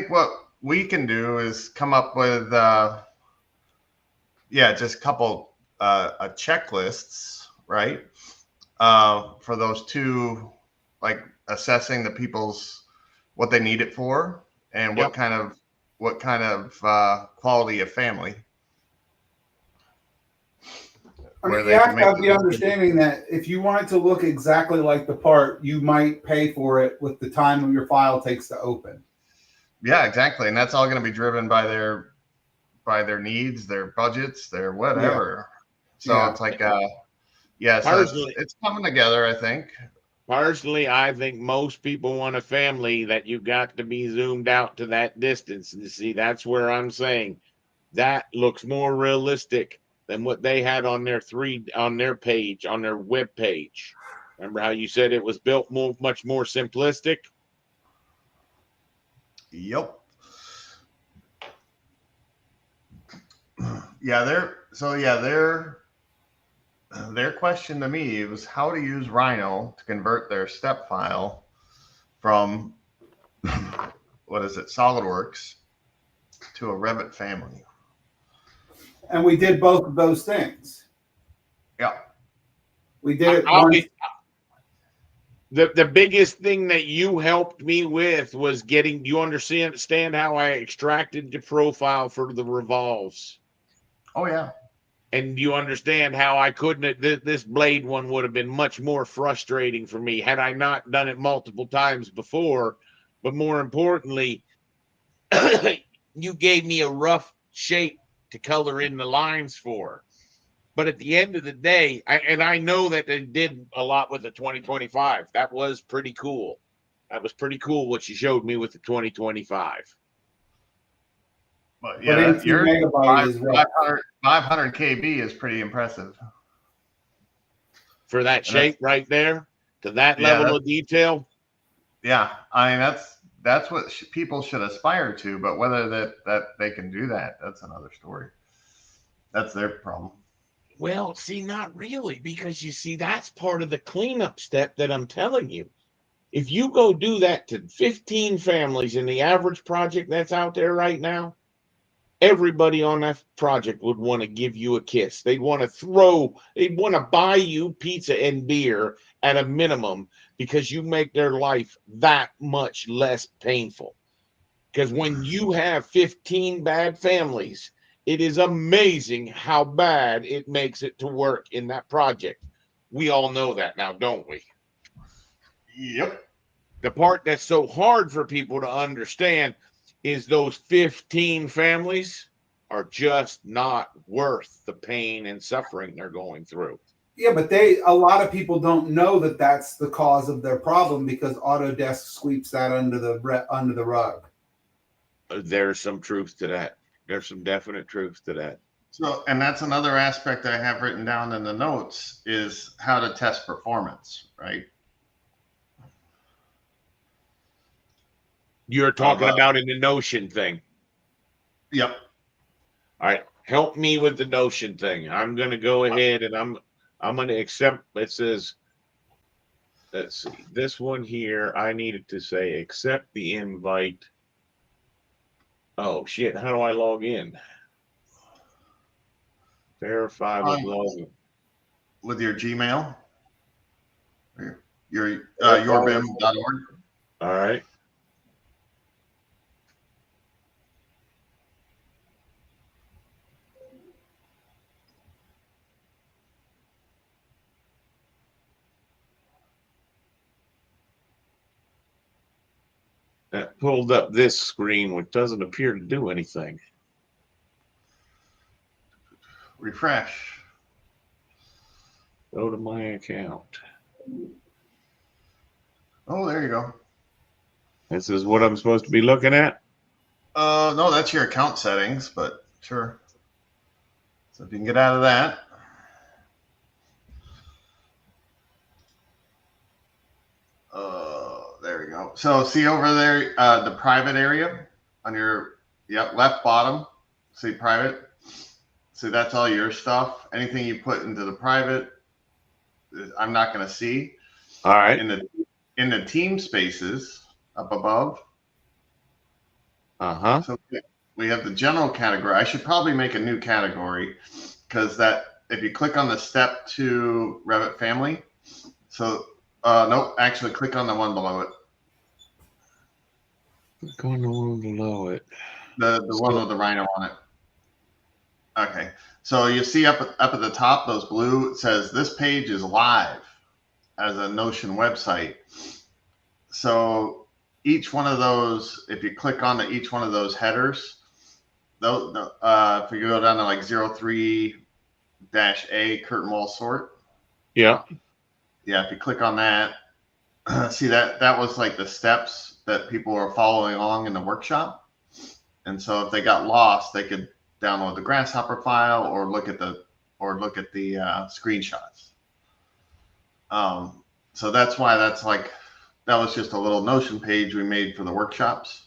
what we can do is come up with just a couple checklists, right? For those two, like assessing the people's what they need it for and what kind of quality of family. I mean, you have to have the understanding that if you want it to look exactly like the part, you might pay for it with the time your file takes to open. Yeah, exactly. And that's all going to be driven by their needs, their budgets, their whatever. Yeah. So it's like, so it's coming together, I think. Personally, I think most people want a family that you got to be zoomed out to that distance. And see, that's where I'm saying that looks more realistic than what they had on their page, on their web page. Remember how you said it was built much more simplistic? Yep. Yeah, their question to me was how to use Rhino to convert their step file from SolidWorks to a Revit family. And we did both of those things. Yeah. We did it. The biggest thing that you helped me with was getting, you understand how I extracted the profile for the revolves? Oh, yeah. And you understand how I couldn't, this blade one would have been much more frustrating for me had I not done it multiple times before. But more importantly, you gave me a rough shape to color in the lines for. But at the end of the day, I know that they did a lot with the 2025. That was pretty cool. That was pretty cool what you showed me with the 2025. But yeah, your 500 KB is pretty impressive. For that shape right there, to that level of detail. Yeah, I mean, that's what people should aspire to, but whether that they can do that's another story. That's their problem. Well, see, not really, because you see, that's part of the cleanup step that I'm telling you. If you go do that to 15 families in the average project that's out there right now, everybody on that project would want to give you a kiss. They'd want to buy you pizza and beer at a minimum because you make their life that much less painful. Because when you have 15 bad families, it is amazing how bad it makes it to work in that project. We all know that now, don't we? Yep. The part that's so hard for people to understand is those 15 families are just not worth the pain and suffering they're going through. Yeah, but a lot of people don't know that that's the cause of their problem because Autodesk sweeps that under the rug. There's some truth to that. There's some definite truth to that. So, and that's another aspect I have written down in the notes is how to test performance, right? You're talking about in the Notion thing. Yep. All right. Help me with the Notion thing. I'm going to go ahead and I'm going to accept. It says let's see. This one here, I needed to say accept the invite. Oh shit! How do I log in? Verify with login. With your Gmail, your Verify. yourbim.org. All right. That pulled up this screen, which doesn't appear to do anything. Refresh. Go to my account. Oh, there you go. This is what I'm supposed to be looking at. No, that's your account settings, but sure. So if you can get out of that. There we go. So see over there, the private area on your left bottom. See private. See, that's all your stuff. Anything you put into the private, I'm not going to see. All right. In the team spaces up above. So we have the general category. I should probably make a new category because that if you click on the step to Revit family, so nope, actually click on the one below it. Click on the one below it. The one with the rhino on it. Okay. So you see up at the top, those blue, it says this page is live as a Notion website. So each one of those, if you click on each one of those headers, if you go down to like 03-A curtain wall sort. Yeah. Yeah, if you click on that, see that was like the steps that people were following along in the workshop. And so if they got lost, they could download the Grasshopper file or look at the screenshots. So that's why that was just a little Notion page we made for the workshops.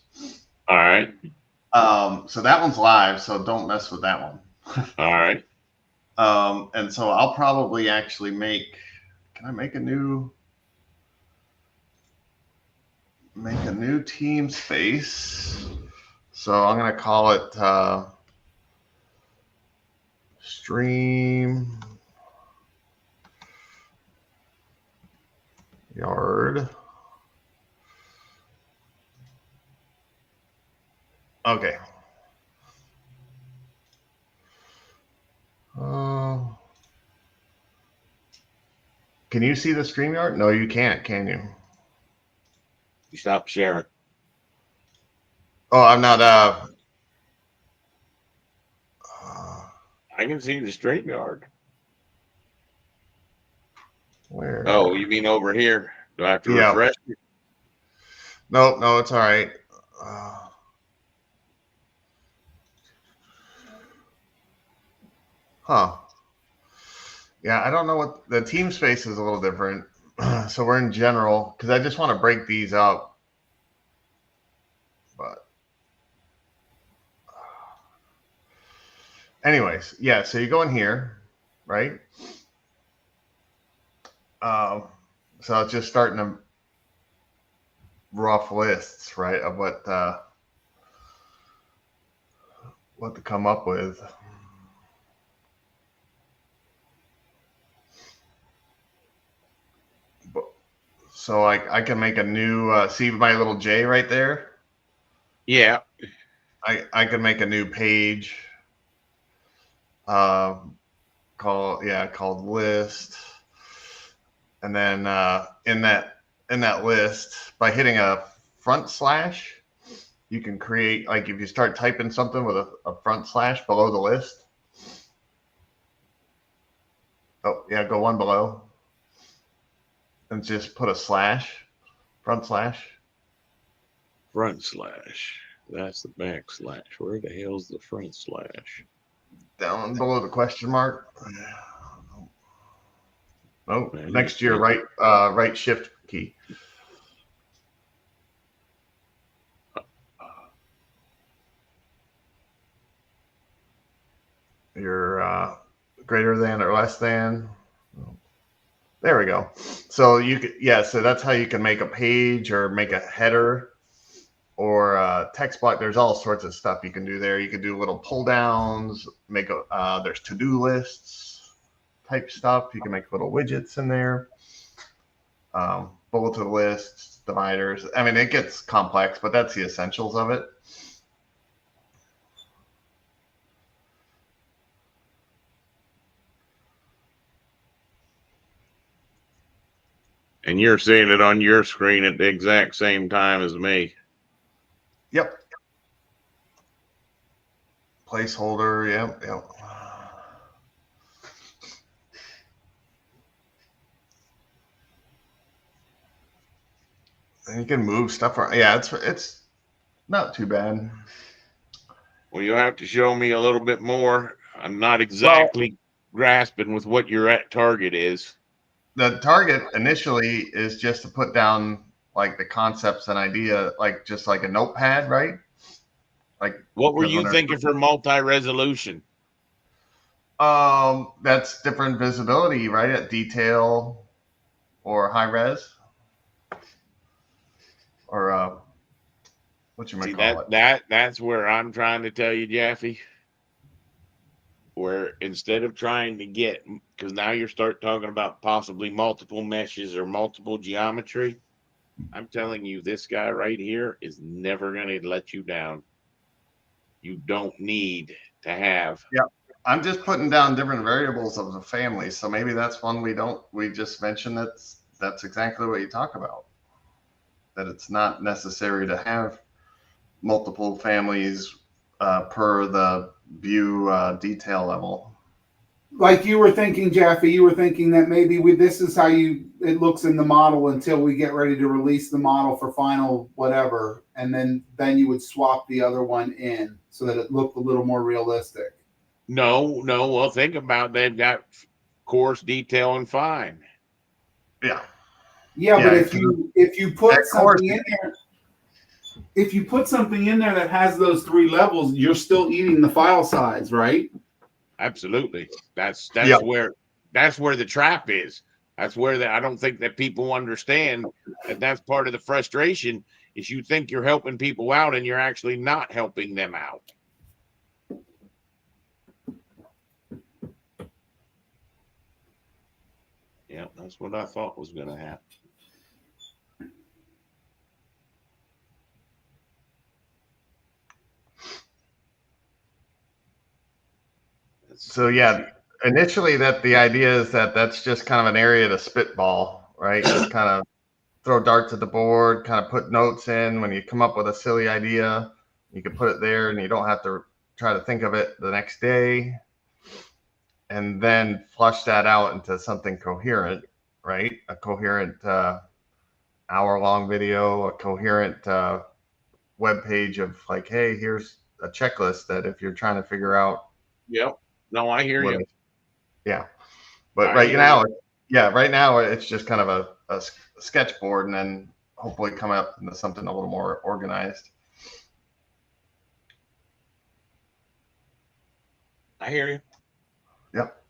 All right. So that one's live, so don't mess with that one. All right. And so I'll probably actually can I make a new team space? So I'm going to call it Stream Yard. Okay. Can you see the StreamYard? No, you can't, can you? You stop sharing. Oh, I'm not. I can see the straight yard. Where? Oh, you mean over here? Do I have to refresh? No, it's all right. Yeah, I don't know what the team space is a little different. So we're in general because I just want to break these up. But anyways, yeah. So you go in here, right? So it's just starting to rough lists, right, of what to come up with. So I can make a new, see my little J right there? Yeah. I can make a new page called list. And then in that list, by hitting a front slash, you can create, like if you start typing something with a front slash below the list. Oh, yeah, go one below. And just put a slash, front slash. Front slash. That's the backslash. Where the hell's the front slash? Down below the question mark. Oh, next to your right shift key. Your greater than or less than. There we go. So you could, yeah, so that's how you can make a page or make a header or a text block. There's all sorts of stuff you can do there. You can do little pull downs, make a, there's to-do lists type stuff. You can make little widgets in there, bulleted lists, dividers. I mean, it gets complex, but that's the essentials of it. And you're seeing it on your screen at the exact same time as me. Yep. Placeholder. Yep. Yep. And you can move stuff around. Yeah, it's not too bad. Well, you'll have to show me a little bit more. I'm not exactly grasping with what your at target is. The target initially is just to put down like the concepts and idea, like just like a notepad, right? Like what were you thinking for multi-resolution? That's different visibility, right? At detail or high res, or what you might call it. That's where I'm trying to tell you, Jaffe. Where instead of trying to get, because now you start talking about possibly multiple meshes or multiple geometry, I'm telling you, this guy right here is never going to let you down. You don't need to have. Yeah, I'm just putting down different variables of the family. So maybe that's one we just mentioned that's exactly what you talk about. That it's not necessary to have multiple families per the view detail level. Like you were thinking, Jaffe, you were thinking that maybe this is how it looks in the model until we get ready to release the model for final whatever, and then you would swap the other one in so that it looked a little more realistic. No. Well, think about they've got coarse, detail, and fine. Yeah. Yeah, but if you put something in there, if you put something in there that has those three levels, you're still eating the file size, right? Absolutely. That's where the trap is. That's where I don't think that people understand that's part of the frustration is you think you're helping people out and you're actually not helping them out. Yeah, that's what I thought was going to happen. So yeah, initially the idea is that's just kind of an area to spitball, right? Just kind of throw darts at the board, kind of put notes in. When you come up with a silly idea, you can put it there and you don't have to try to think of it the next day. And then flush that out into something coherent, right? A coherent hour-long video, a coherent web page of like, hey, here's a checklist that if you're trying to figure out. Yep. No, I hear you. Yeah. But right now it's just kind of a sketchboard, and then hopefully come up into something a little more organized. I hear you. Yep.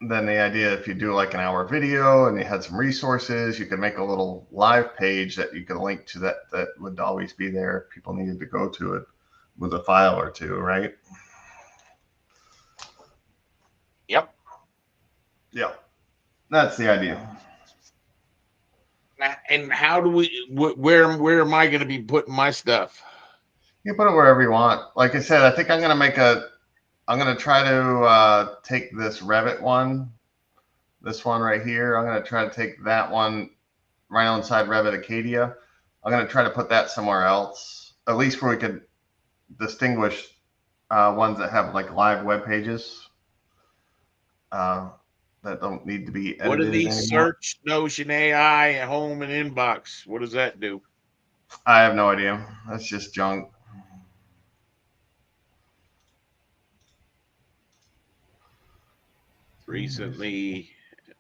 Then the idea, if you do like an hour video and you had some resources, you could make a little live page that you could link to that would always be there if people needed to go to it with a file or two, right? Yep. Yep. That's the idea. And how do where am I going to be putting my stuff? You put it wherever you want. Like I said, I think I'm going to try to take this Revit one, this one right here. I'm going to try to take that one right inside Revit Acadia. I'm going to try to put that somewhere else, at least where we could distinguish ones that have like live web pages that don't need to be edited. What are these anymore. search, Notion AI, home, and inbox? What does that do? I have no idea. That's just junk. Recently,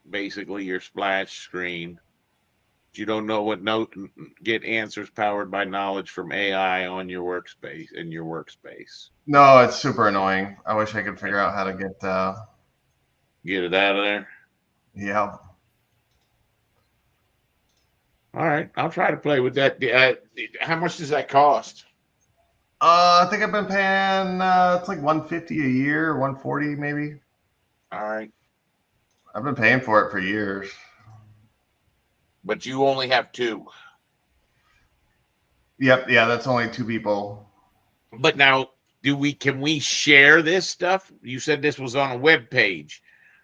basically your splash screen. You don't know what get answers powered by knowledge from AI on your workspace No, it's super annoying. I wish I could figure out how to get it out of there. Yeah. All right, I'll try to play with that. How much does that cost? I think I've been paying it's like 150 a year, 140 maybe. All right, I've been paying for it for years. but you only have two. Yep, yeah, that's only two people. But now, can we share this stuff? You said this was on a web page.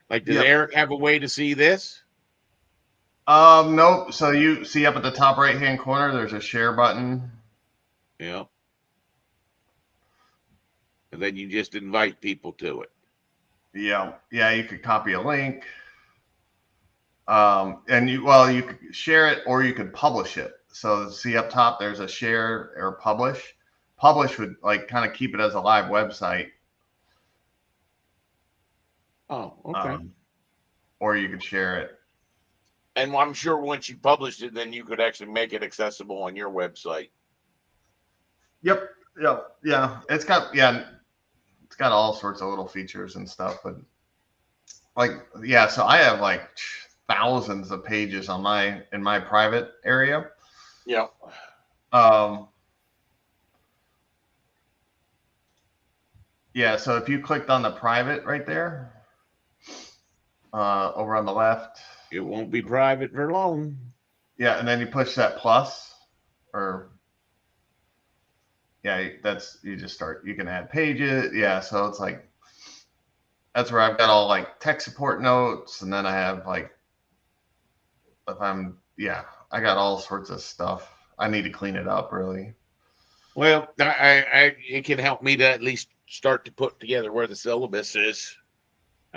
Like, does Yep. Eric have a way to see this? Nope. So you see up at the top right hand corner, there's a share button. Yeah. And then you just invite people to it. Yeah, yeah, you could copy a link. And you could share it or you could publish it. So see up top, there's a share or publish. Publish would like kind of keep it as a live website. Oh, okay. Or you could share it. And I'm sure once you published it, then you could actually make it accessible on your website. Yep. Yeah. It's got all sorts of little features and stuff, but so I have like thousands of pages in my private area. Yeah. Yeah, so if you clicked on the private right there, over on the left, it won't be private for long. Yeah, and then you push that plus, or yeah, you just start. You can add pages. Yeah, so it's like that's where I've got all like tech support notes, and then I have like I got all sorts of stuff. I need to clean it up really. Well, it can help me to at least start to put together where the syllabus is.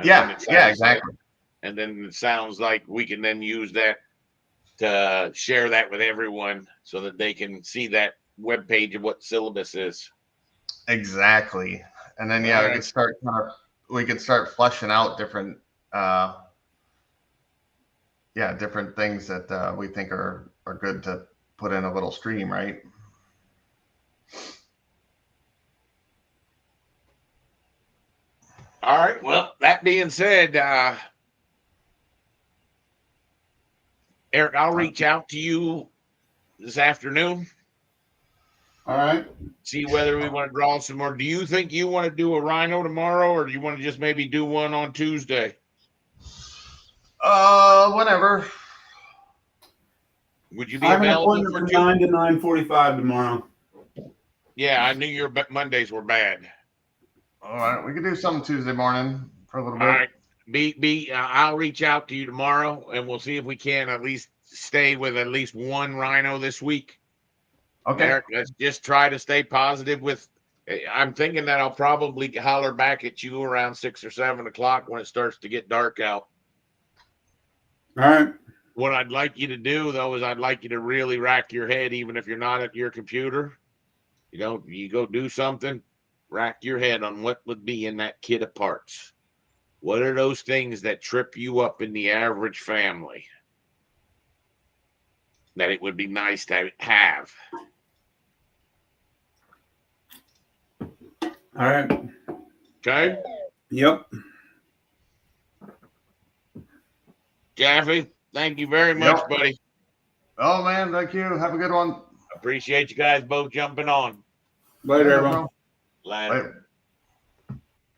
Yeah, exactly. And then it sounds like we can then use that to share that with everyone so that they can see that web page of what syllabus is. Exactly. And then we could start fleshing out different different things that we think are good to put in a little stream, right? All right. Well, that being said, Eric, I'll reach out to you this afternoon. All right. See whether we want to draw some more. Do you think you want to do a rhino tomorrow, or do you want to just maybe do one on Tuesday? Whenever. Would you be available for 9 to 9:45 tomorrow? Yeah, I knew your Mondays were bad. All right, we could do something Tuesday morning for a little bit. All right, I'll reach out to you tomorrow, and we'll see if we can at least stay with at least one rhino this week. Okay. Eric, let's just try to stay positive with. I'm thinking that I'll probably holler back at you around 6 or 7 o'clock when it starts to get dark out. All right. What I'd like you to do, though, is I'd like you to really rack your head, even if you're not at your computer. You go do something, rack your head on what would be in that kit of parts. What are those things that trip you up in the average family that it would be nice to have? All right. Okay? Yep. Jaffe, thank you very much, buddy. Oh, man, thank you. Have a good one. Appreciate you guys both jumping on. Later, everyone. Later.